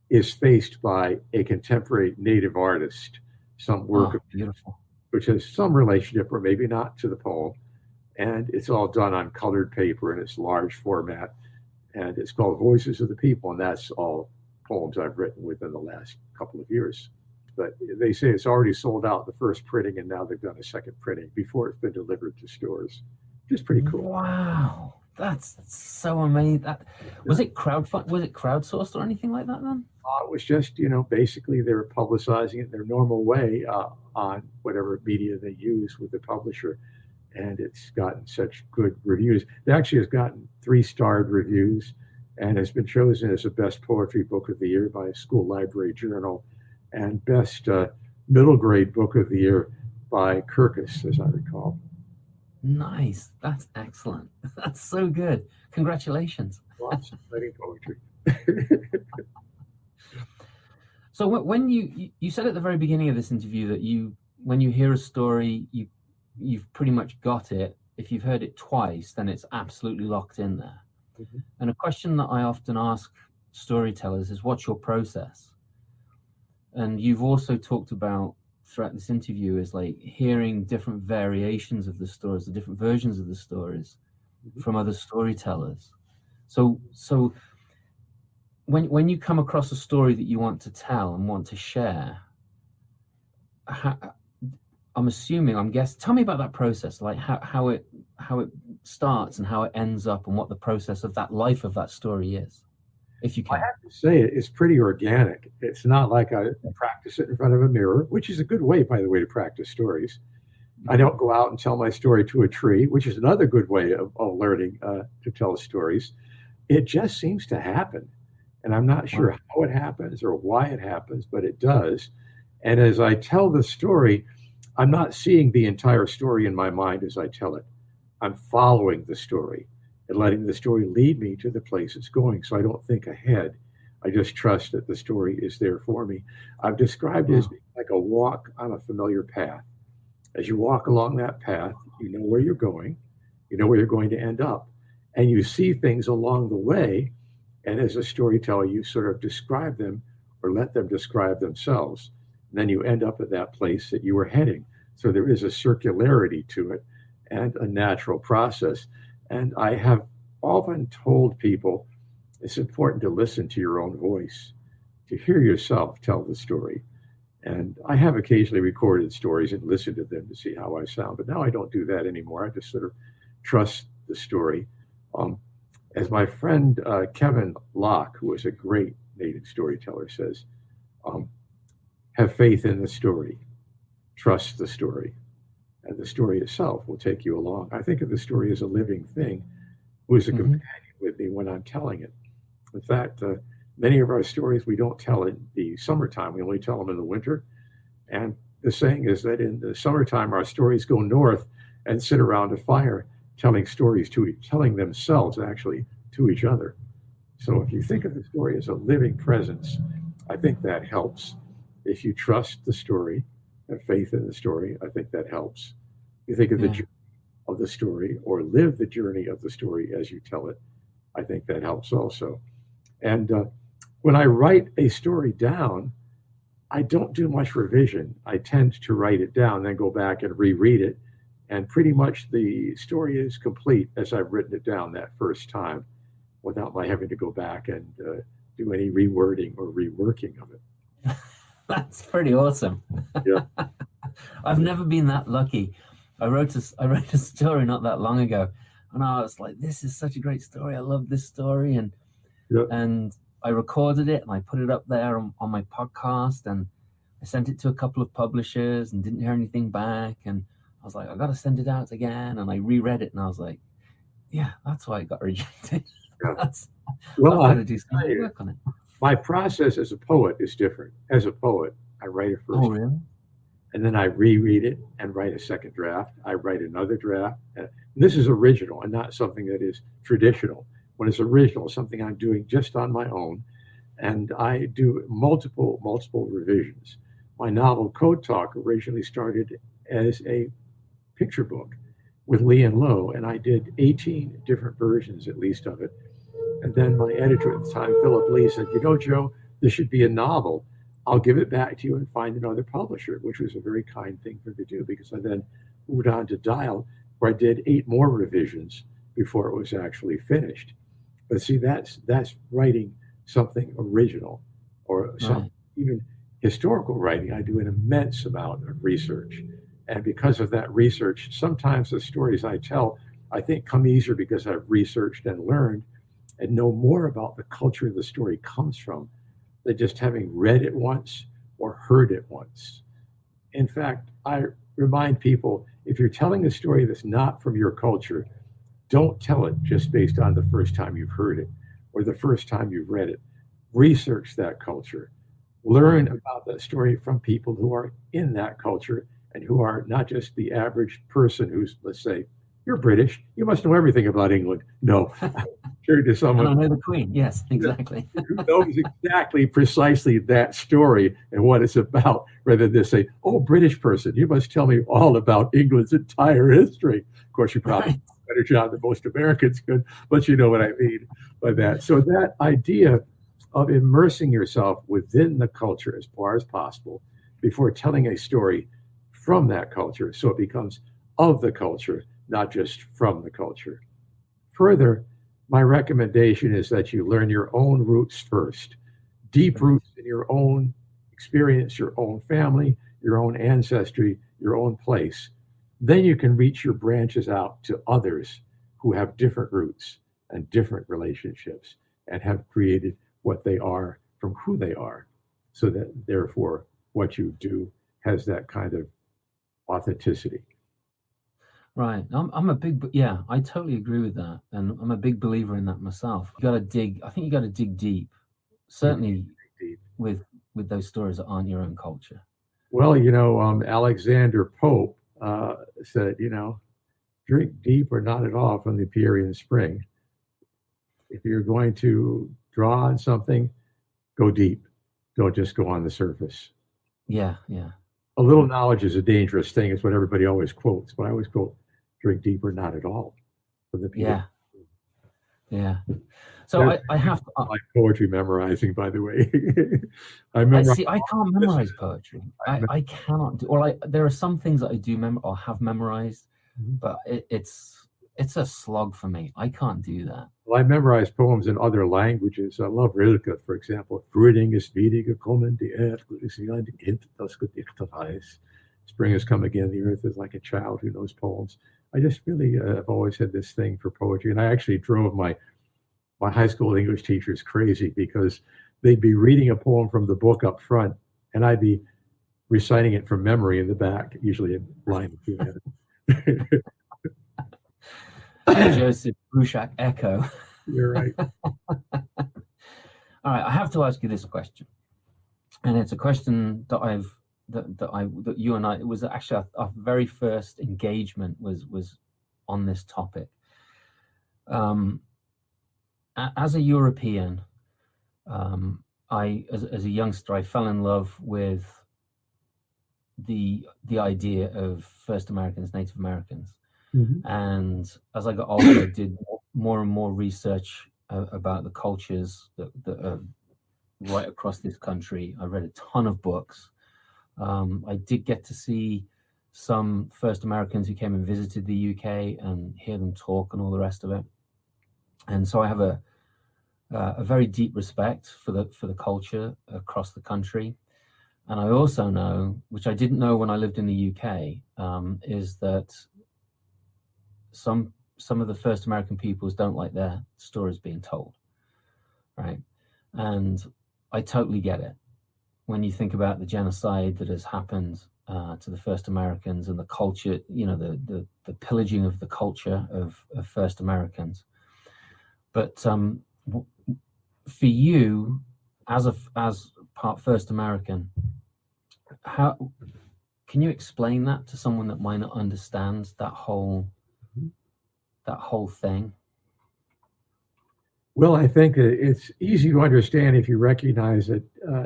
is faced by a contemporary native artist, some work of beautiful, which has some relationship or maybe not to the poem. And it's all done on colored paper in its large format. And it's called Voices of the People. And that's all poems I've written within the last couple of years. But they say it's already sold out, the first printing, and now they've done a second printing before it's been delivered to stores. Just pretty cool. Wow. That's so amazing. Was it crowdsourced or anything like that then? It was just, basically they were publicizing it in their normal way on whatever media they use with the publisher. And it's gotten such good reviews. It actually has gotten 3-starred reviews and has been chosen as the best poetry book of the year by a school library journal, and best middle grade book of the year by Kirkus, as I recall. Nice. That's excellent. That's so good. Congratulations. Lots of exciting poetry. So when you said at the very beginning of this interview that when you hear a story, you've pretty much got it. If you've heard it twice, then it's absolutely locked in there. Mm-hmm. And a question that I often ask storytellers is, what's your process? And you've also talked about throughout this interview is like hearing different variations of the stories, the different versions of the stories mm-hmm. from other storytellers. So when you come across a story that you want to tell and want to share, tell me about that process, like how it starts and how it ends up, and what the process of that life of that story is, if you can. I have to say it's pretty organic. It's not like I practice it in front of a mirror, which is a good way, by the way, to practice stories. Mm-hmm. I don't go out and tell my story to a tree, which is another good way of learning to tell stories. It just seems to happen. And I'm not sure how it happens or why it happens, but it does. And as I tell the story, I'm not seeing the entire story in my mind as I tell it. I'm following the story and letting the story lead me to the place it's going. So I don't think ahead. I just trust that the story is there for me. I've described it as being like a walk on a familiar path. As you walk along that path, you know where you're going, you know where you're going to end up, and you see things along the way. And as a storyteller, you sort of describe them or let them describe themselves. And then you end up at that place that you were heading. So there is a circularity to it and a natural process. And I have often told people it's important to listen to your own voice, to hear yourself tell the story. And I have occasionally recorded stories and listened to them to see how I sound, but now I don't do that anymore. I just sort of trust the story. As my friend Kevin Locke, who is a great native storyteller, says, have faith in the story, trust the story, and the story itself will take you along. I think of the story as a living thing who is a mm-hmm. companion with me when I'm telling it. In fact, many of our stories we don't tell in the summertime. We only tell them in the winter. And the saying is that in the summertime, our stories go north and sit around a fire telling stories telling themselves actually to each other. So if you think of the story as a living presence, I think that helps. If you trust the story, have faith in the story, I think that helps. You think of the journey of the story or live the journey of the story as you tell it, I think that helps also. And when I write a story down, I don't do much revision. I tend to write it down, then go back and reread it. And pretty much the story is complete as I've written it down that first time without my having to go back and do any rewording or reworking of it. That's pretty awesome. Yeah. I've never been that lucky. I wrote a story not that long ago, and I was like, this is such a great story. I love this story. And I recorded it and I put it up there on my podcast, and I sent it to a couple of publishers and didn't hear anything back. And I was like, I got to send it out again. And I reread it and I was like, yeah, that's why it got rejected. Yeah. I've got to do some work on it. My process as a poet is different. As a poet, I write a first really? and then I reread it and write a second draft. I write another draft. This is original and not something that is traditional. When it's original, something I'm doing just on my own, and I do multiple revisions. My novel Code Talk originally started as a picture book, with Lee and Low, and I did 18 different versions at least of it. And then my editor at the time, Philip Lee, said, Joe, this should be a novel. I'll give it back to you and find another publisher, which was a very kind thing for me to do, because I then moved on to Dial, where I did 8 more revisions before it was actually finished. But see, that's writing something original, or some even historical writing. I do an immense amount of research. And because of that research, sometimes the stories I tell, I think, come easier because I've researched and learned and know more about the culture the story comes from than just having read it once or heard it once. In fact, I remind people, if you're telling a story that's not from your culture, don't tell it just based on the first time you've heard it or the first time you've read it. Research that culture. Learn about that story from people who are in that culture and who are not just the average person who's, let's say, you're British, you must know everything about England. No, sure, to someone. And I know the Queen. Yes, exactly. Who knows exactly precisely that story and what it's about, rather than say, oh, British person, you must tell me all about England's entire history. Of course, you probably do a better job than most Americans could, but you know what I mean by that. So that idea of immersing yourself within the culture as far as possible before telling a story from that culture, so it becomes of the culture, not just from the culture. Further, my recommendation is that you learn your own roots first, deep roots in your own experience, your own family, your own ancestry, your own place. Then you can reach your branches out to others who have different roots and different relationships and have created what they are from who they are, so that therefore what you do has that kind of authenticity. Right. I'm a big, I totally agree with that. And I'm a big believer in that myself. I think you got to dig deep, certainly deep. with those stories that aren't your own culture. Well, Alexander Pope said, drink deep or not at all from the Pierian spring. If you're going to draw on something, go deep. Don't just go on the surface. Yeah. A little knowledge is a dangerous thing. It's what everybody always quotes, but I always quote, drink deep or not at all. From the Pierian. Yeah. So I have to. I like poetry memorizing, by the way. I can't memorize poetry. I cannot do. Or there are some things that I do or have memorized, but it's a slog for me. I can't do that. Well, I memorize poems in other languages. I love Rilke, for example. Frühling ist wieder gekommen, die Erde ist wie ein Kind, das gedichtet heißt. Spring has come again. The earth is like a child who knows poems. I just really have always had this thing for poetry, and I actually drove my high school English teachers crazy, because they'd be reading a poem from the book up front, and I'd be reciting it from memory in the back, usually a line or two. Joseph Bruchac echo. You're right. All right, I have to ask you this question, and it's a question that that you and I, it was actually our very first engagement was on this topic. As a European, as a youngster, I fell in love with the idea of first Americans, Native Americans. And as I got older, I did more and more research about the cultures that are right across this country. I read a ton of books. I did get to see some first Americans who came and visited the UK and hear them talk and all the rest of it. And so I have a very deep respect for the culture across the country. And I also know, which I didn't know when I lived in the UK, is that some of the first American peoples don't like their stories being told, right? And I totally get it. When you think about the genocide that has happened to the first Americans and the culture, the pillaging of the culture of first Americans. But for you, as part first American, how can you explain that to someone that might not understand that whole thing? Well, I think it's easy to understand if you recognize that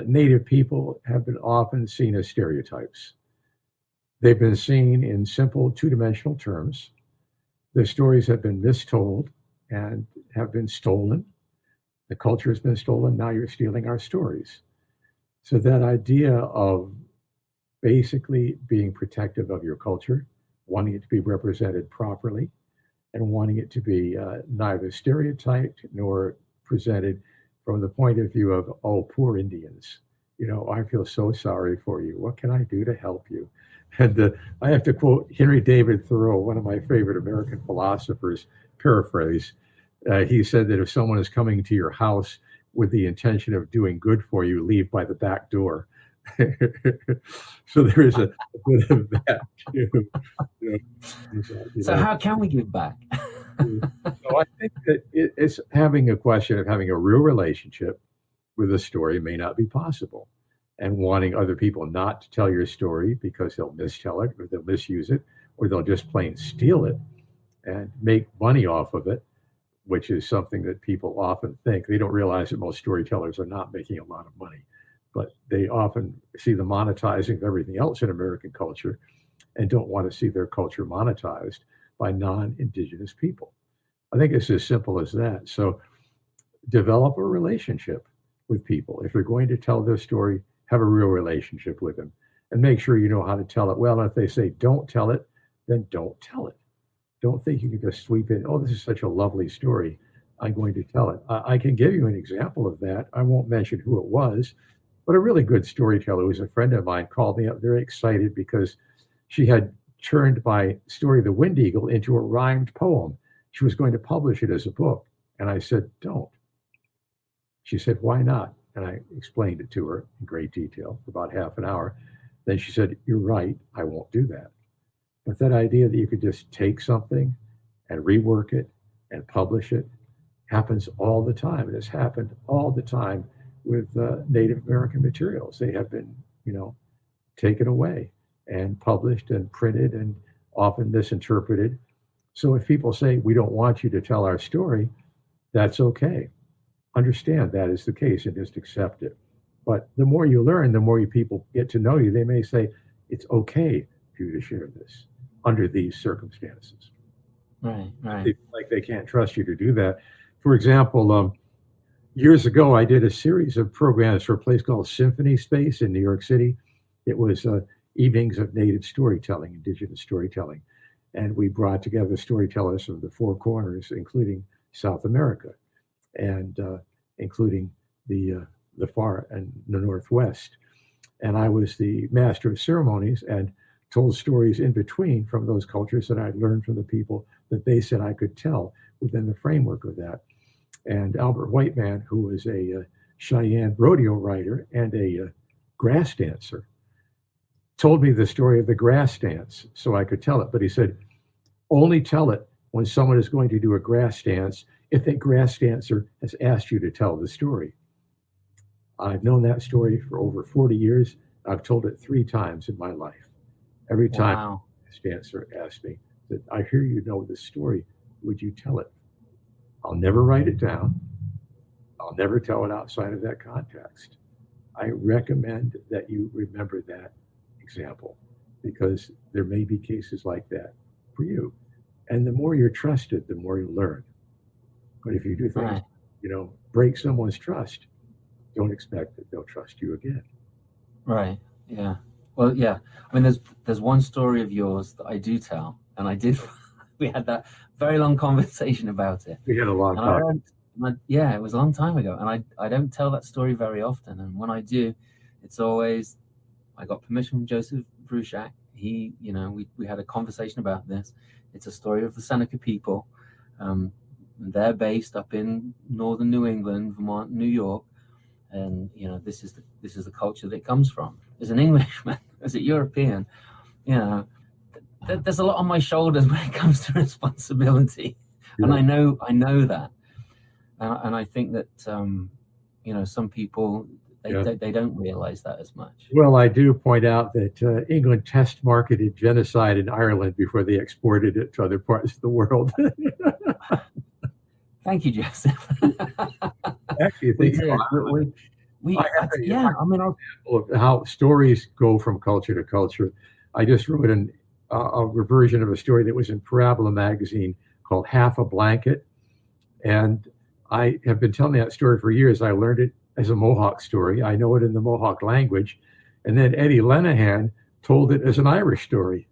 Native people have been often seen as stereotypes. They've been seen in simple two-dimensional terms. the stories have been mistold and have been stolen. The culture has been stolen. Now you're stealing our stories. So that idea of basically being protective of your culture, wanting it to be represented properly, and wanting it to be neither stereotyped nor presented from the point of view of, oh, poor Indians. I feel so sorry for you. What can I do to help you? And I have to quote Henry David Thoreau, one of my favorite American philosophers, paraphrase. He said that if someone is coming to your house with the intention of doing good for you, leave by the back door. So there is a bit of that too. So how can we give back? So I think that it's having a question of having a real relationship with a story may not be possible, and wanting other people not to tell your story because they'll mistell it or they'll misuse it or they'll just plain steal it and make money off of it, which is something that people often think. They don't realize that most storytellers are not making a lot of money, but they often see the monetizing of everything else in American culture and don't want to see their culture monetized by non-Indigenous people. I think it's as simple as that. So develop a relationship with people. If you're going to tell their story, have a real relationship with them and make sure you know how to tell it well. If they say don't tell it, then don't tell it. Don't think you can just sweep in, oh, this is such a lovely story, I'm going to tell it. I can give you an example of that. I won't mention who it was, but a really good storyteller who's a friend of mine called me up very excited because she had turned my story, The Wind Eagle, into a rhymed poem. She was going to publish it as a book. And I said, don't. She said, why not? And I explained it to her in great detail for about half an hour. Then she said, you're right, I won't do that. But that idea that you could just take something and rework it and publish it happens all the time. It has happened all the time with Native American materials. They have been, taken away and published and printed and often misinterpreted. So if people say, we don't want you to tell our story, that's okay. Understand that is the case and just accept it. But the more you learn, the more people get to know you. They may say, it's okay for you to share this under these circumstances. Right. They feel like they can't trust you to do that. For example, years ago, I did a series of programs for a place called Symphony Space in New York City. It was evenings of native storytelling, indigenous storytelling. And we brought together storytellers from the four corners, including South America and including the far and the Northwest. And I was the master of ceremonies and told stories in between from those cultures that I'd learned from the people that they said I could tell within the framework of that. And Albert Whiteman, who was a Cheyenne rodeo rider and a grass dancer, told me the story of the grass dance so I could tell it. But he said, only tell it when someone is going to do a grass dance if a grass dancer has asked you to tell the story. I've known that story for over 40 years. I've told it 3 times in my life. Every time a grass dancer asked me, that I hear you know this story, would you tell it? I'll never write it down. I'll never tell it outside of that context. I recommend that you remember that example because there may be cases like that for you. And the more you're trusted, the more you learn. But if you do things, break someone's trust, don't expect that they'll trust you again. Right. Yeah. Well, yeah. I mean, there's one story of yours that I do tell, and we had that very long conversation about it. We had a long time. Yeah, it was a long time ago, and I don't tell that story very often. And when I do, it's always, I got permission from Joseph Bruchac. He, we had a conversation about this. It's a story of the Seneca people. They're based up in northern New England, Vermont, New York, and this is the culture that it comes from. As an Englishman, as a European, there's a lot on my shoulders when it comes to responsibility, and I know that, and I think that some people they don't realize that as much. Well, I do point out that England test marketed genocide in Ireland before they exported it to other parts of the world. Thank you, Joseph. Actually, I mean, of how stories go from culture to culture. I just wrote an a reversion of a story that was in Parabola magazine called Half a Blanket. And I have been telling that story for years. I learned it as a Mohawk story. I know it in the Mohawk language. And then Eddie Lenahan told it as an Irish story.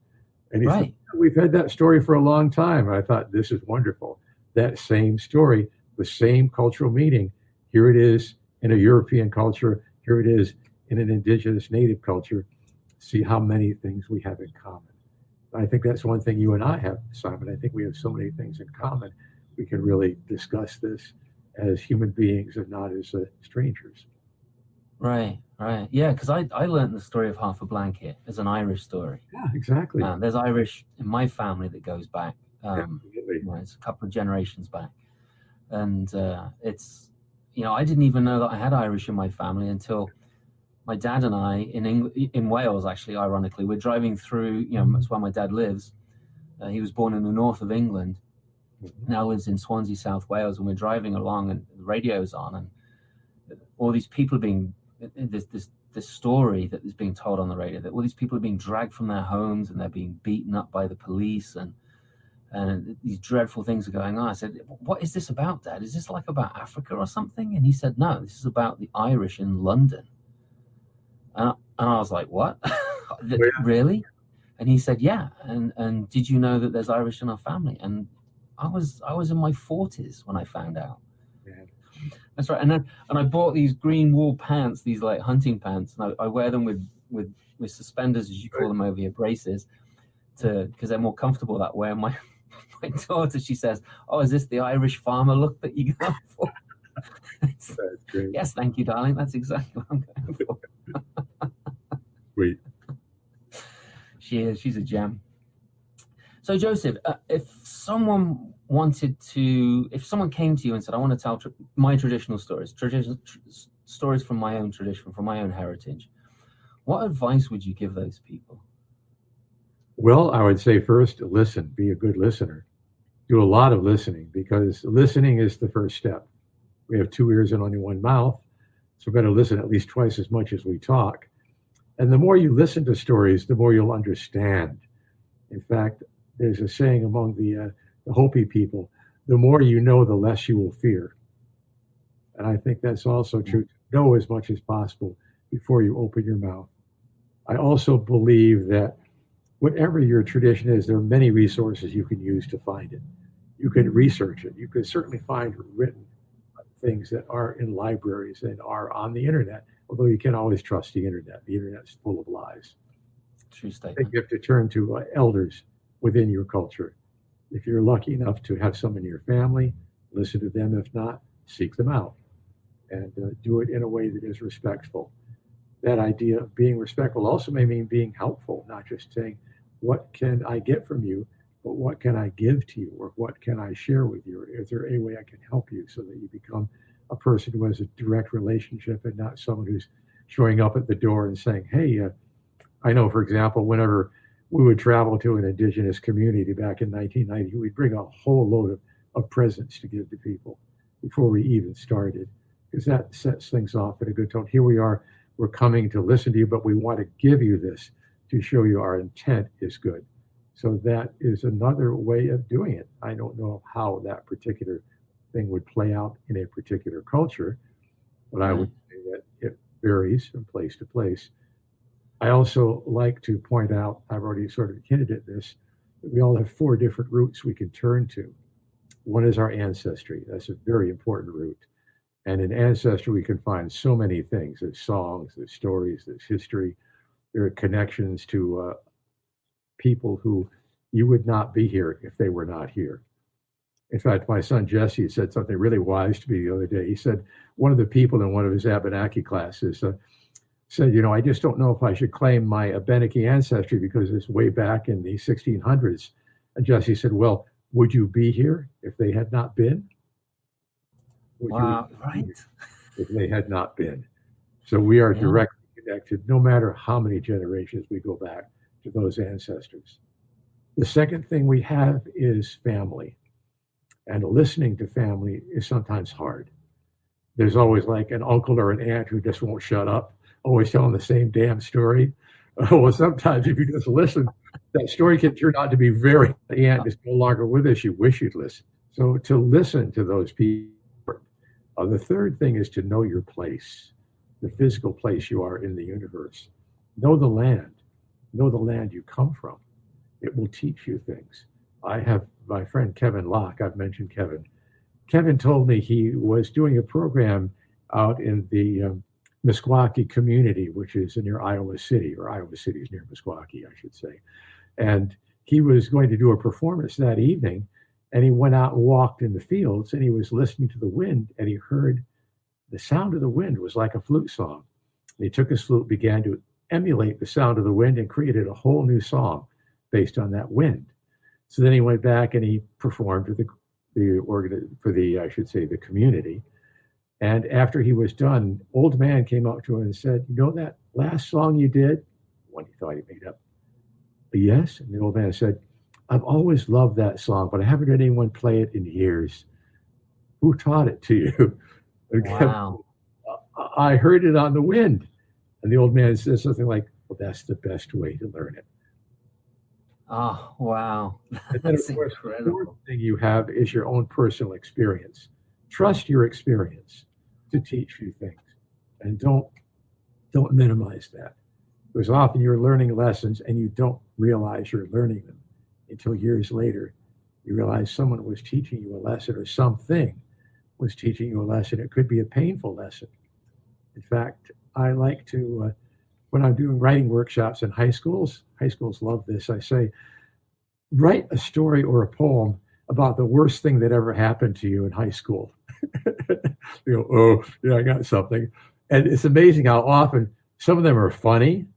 And he said, we've had that story for a long time. And I thought, this is wonderful. That same story, the same cultural meaning. Here it is in a European culture. Here it is in an indigenous native culture. See how many things we have in common. I think that's one thing you and I have, Simon. I think we have so many things in common. We can really discuss this as human beings and not as strangers. Right. Yeah, because I learned the story of Half a Blanket as an Irish story. Yeah, exactly. There's Irish in my family that goes back. Absolutely. It's a couple of generations back. And it's, I didn't even know that I had Irish in my family until my dad and I in Wales, actually, ironically, we're driving through, that's where my dad lives. He was born in the north of England, now lives in Swansea, South Wales, and we're driving along and the radio's on and all these people are being, this story that is being told on the radio, that all these people are being dragged from their homes and they're being beaten up by the police and these dreadful things are going on. I said, what is this about, Dad? Is this like about Africa or something? And he said, no, this is about the Irish in London. And I was like, what? Really? And he said, yeah. And did you know that there's Irish in our family? And I was in my 40s when I found out. Yeah. That's right. And I bought these green wool pants, these like hunting pants, and I wear them with suspenders, as you call them over here, braces, because they're more comfortable that way. And my daughter, she says, oh, is this the Irish farmer look that you go for? That's great. Yes, thank you, darling. That's exactly what I'm going for. Sweet. She's a gem. So Joseph, if someone came to you and said, I want to tell my traditional stories, stories from my own tradition, from my own heritage, what advice would you give those people? Well, I would say first, listen, be a good listener. Do a lot of listening, because listening is the first step. We have 2 ears and only one mouth, so better listen at least twice as much as we talk. And the more you listen to stories, the more you'll understand. In fact, there's a saying among the Hopi people, the more you know, the less you will fear. And I think that's also true. Know as much as possible before you open your mouth. I also believe that whatever your tradition is, there are many resources you can use to find it. You can research it. You can certainly find written things that are in libraries and are on the internet, although you can't always trust the internet. The internet's full of lies. True I statement. think you have to turn to elders within your culture. If you're lucky enough to have some in your family, listen to them. If not, seek them out and do it in a way that is respectful. That idea of being respectful also may mean being helpful, not just saying, what can I get from you, but what can I give to you, or what can I share with you? Or is there a way I can help you so that you become a person who has a direct relationship and not someone who's showing up at the door and saying, hey, I know, for example, whenever we would travel to an indigenous community back in 1990, we'd bring a whole load of presents to give to people before we even started, because that sets things off at a good tone. Here we are, we're coming to listen to you, but we want to give you this to show you our intent is good. So that is another way of doing it. I don't know how that particular thing would play out in a particular culture, but I would say that it varies from place to place. I also like to point out, I've already sort of hinted at this, that we all have 4 different roots we can turn to. One is our ancestry. That's a very important root. And in ancestry, we can find so many things. There's songs, there's stories, there's history. There are connections to people who you would not be here if they were not here. In fact, my son Jesse said something really wise to me the other day. He said, one of the people in one of his Abenaki classes said, I just don't know if I should claim my Abenaki ancestry because it's way back in the 1600s. And Jesse said, well, would you be here if they had not been? Wow, right. If they had not been. So we are directly connected, no matter how many generations we go back to those ancestors. The second thing we have is family. And listening to family is sometimes hard. There's always like an uncle or an aunt who just won't shut up, always telling the same damn story. Well, sometimes if you just listen that story can turn out to be very, the aunt is no longer with us. You wish you'd listen. So to listen to those people. The third thing is to know your place, the physical place you are in the universe. Know the land. Know the land you come from. It will teach you things. I have my friend Kevin Locke. I've mentioned Kevin. Kevin told me he was doing a program out in the Meskwaki community, which is near Iowa City, or Iowa City is near Meskwaki, I should say. And he was going to do a performance that evening, and he went out and walked in the fields, and he was listening to the wind, and he heard the sound of the wind was like a flute song. And he took his flute, began to emulate the sound of the wind, and created a whole new song based on that wind. So then he went back and he performed for the community. And after he was done, old man came up to him and said, "You know that last song you did?" One he thought he made up. "Yes." And the old man said, "I've always loved that song, but I haven't heard anyone play it in years. Who taught it to you?" Wow. "I heard it on the wind." And the old man says something like, "Well, that's the best way to learn it." Oh, wow. And then, of course, the fourth thing you have is your own personal experience. Trust your experience to teach you things, and don't minimize that. Because often you're learning lessons and you don't realize you're learning them until years later. You realize someone was teaching you a lesson, or something was teaching you a lesson. It could be a painful lesson. In fact, I like to, when I'm doing writing workshops in high schools love this. I say, write a story or a poem about the worst thing that ever happened to you in high school. You go, "Oh, yeah, I got something." And it's amazing how often some of them are funny.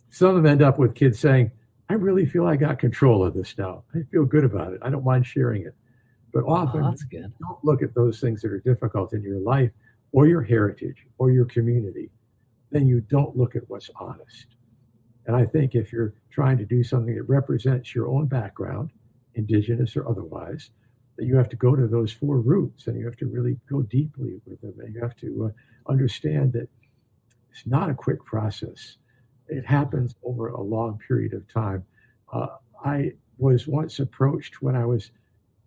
Some of them end up with kids saying, "I really feel I got control of this now. I feel good about it. I don't mind sharing it." But often, that's good. Don't look at those things that are difficult in your life or your heritage or your community. Then you don't look at what's honest. And I think if you're trying to do something that represents your own background, indigenous or otherwise, that you have to go to those four roots, and you have to really go deeply with them. And you have to understand that it's not a quick process. It happens over a long period of time. I was once approached when I was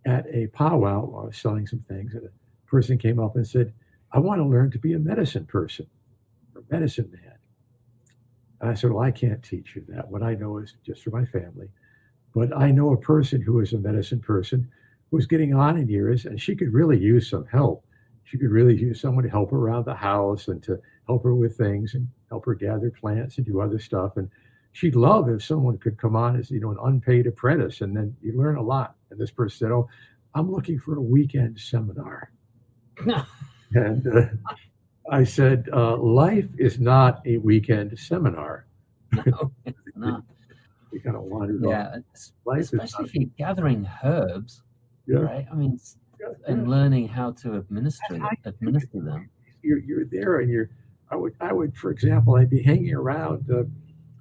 at a powwow. I was selling some things, and a person came up and said, "I want to learn to be a medicine person, or medicine man." And I said, "Well, I can't teach you that. What I know is just for my family. But I know a person who is a medicine person who's getting on in years, and she could really use some help. She could really use someone to help her around the house and to help her with things and help her gather plants and do other stuff. And she'd love if someone could come on as, an unpaid apprentice, and then you learn a lot." And this person said, "Oh, I'm looking for a weekend seminar." And I said, "Life is not a weekend seminar." No, it's not. We kind of wandered Yeah, Life especially if you're gathering herbs, Yeah. right? I mean, and learning how to administer them. You're there, and I would, for example, I'd be hanging around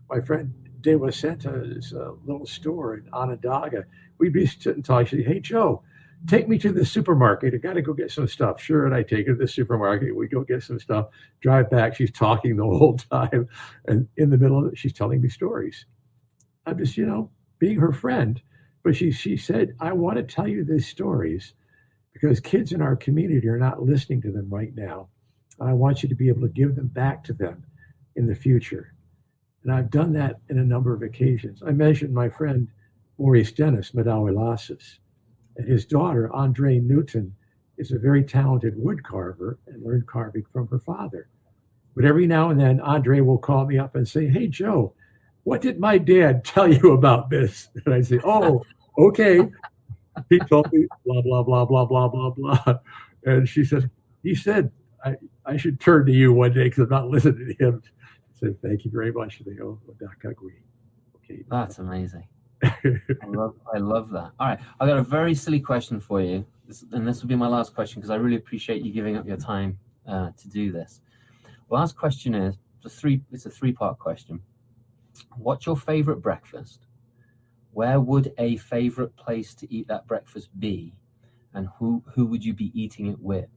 my friend De Wasenta's little store in Onondaga. We'd be sitting talking. She'd say, "Hey, Joe, take me to the supermarket. I got to go get some stuff." Sure. And I take her to the supermarket. We go get some stuff, drive back. She's talking the whole time. And in the middle of it, she's telling me stories. I'm just, being her friend. But she said, "I want to tell you these stories because kids in our community are not listening to them right now. And I want you to be able to give them back to them in the future." And I've done that in a number of occasions. I mentioned my friend Maurice Dennis Madawilasis. And his daughter, Andre Newton, is a very talented wood carver and learned carving from her father. But every now and then, Andre will call me up and say, "Hey, Joe, what did my dad tell you about this?" And I say, "Oh, okay. He told me blah, blah, blah, blah, blah, blah, blah." And she says, "He said I should turn to you one day because I'm not listening to him." I said, "Thank you very much." They go, "Okay." That's amazing. I love that. All right, I got a very silly question for you, and this will be my last question because I really appreciate you giving up your time to do this. Last question is it's a three-part question. What's your favorite breakfast? Where would a favorite place to eat that breakfast be? And who would you be eating it with?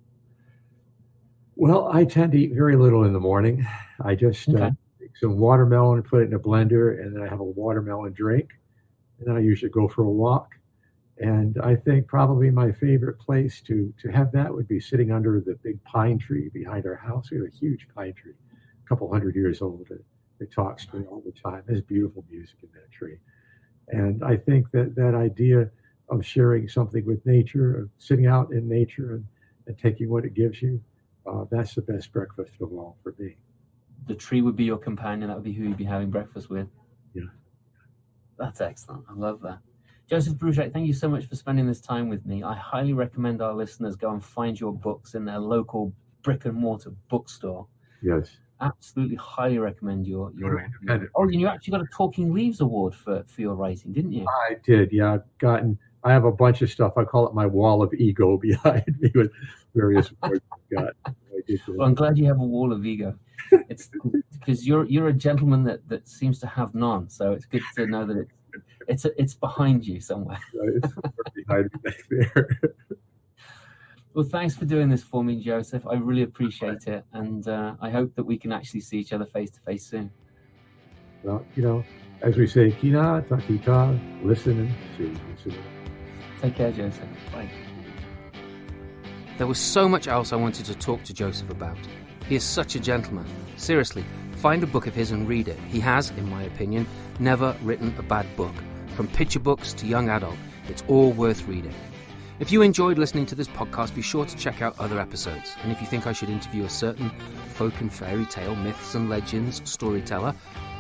Well, I tend to eat very little in the morning. I just take some watermelon, put it in a blender, and then I have a watermelon drink. and then I usually go for a walk. And I think probably my favorite place to have that would be sitting under the big pine tree behind our house. We have a huge pine tree, a couple 100 years old. It talks to me all the time. There's beautiful music in that tree. And I think that idea of sharing something with nature, of sitting out in nature and taking what it gives you, that's the best breakfast of all for me. The tree would be your companion. That would be who you'd be having breakfast with. Yeah. That's excellent. I love that. Joseph Bruchac, thank you so much for spending this time with me. I highly recommend our listeners go and find your books in their local brick and mortar bookstore. Yes. Absolutely highly recommend your independent. Oh, and you actually got a Talking Leaves award for your writing, didn't you? I did, yeah. I have a bunch of stuff. I call it my wall of ego behind me with various awards I've got. Well, I'm glad you have a wall of ego. It's because you're a gentleman that seems to have none. So it's good to know that it's behind you somewhere. It's behind me back there. Well, thanks for doing this for me, Joseph. I really appreciate it, and I hope that we can actually see each other face to face soon. Well, as we say, kina, takita, listen and see. Listen. Take care, Joseph. Bye. There was so much else I wanted to talk to Joseph about. He is such a gentleman. Seriously, find a book of his and read it. He has, in my opinion, never written a bad book. From picture books to young adult, it's all worth reading. If you enjoyed listening to this podcast, be sure to check out other episodes. And if you think I should interview a certain folk and fairy tale, myths and legends storyteller,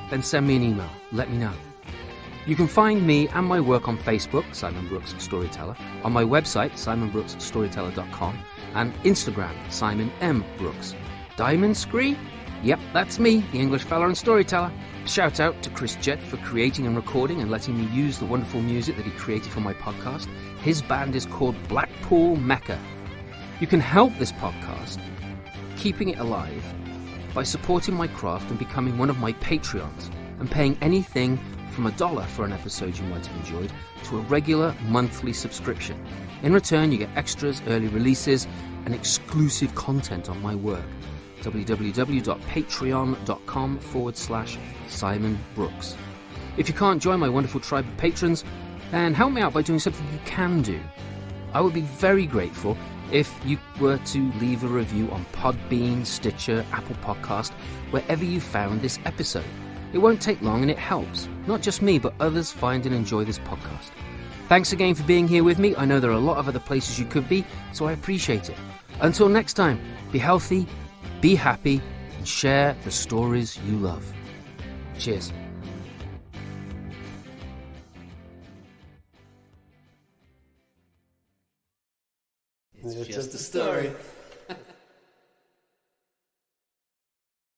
then send me an email. Let me know. You can find me and my work on Facebook, Simon Brooks Storyteller, on my website, simonbrooksstoryteller.com, and Instagram, Simon M. Brooks. Diamond Scree? Yep, that's me, the English fella and storyteller. Shout out to Chris Jett for creating and recording and letting me use the wonderful music that he created for my podcast. His band is called Blackpool Mecca. You can help this podcast, keeping it alive, by supporting my craft and becoming one of my Patreons and paying anything from $1 for an episode you might have enjoyed to a regular monthly subscription. In return, you get extras, early releases, and exclusive content on my work. www.patreon.com/Simon Brooks. If you can't join my wonderful tribe of patrons, then help me out by doing something you can do. I would be very grateful if you were to leave a review on Podbean, Stitcher, Apple Podcast, wherever you found this episode. It won't take long and it helps, not just me, but others find and enjoy this podcast. Thanks again for being here with me. I know there are a lot of other places you could be, so I appreciate it. Until next time, be healthy, be happy, and share the stories you love. Cheers. It's just a story.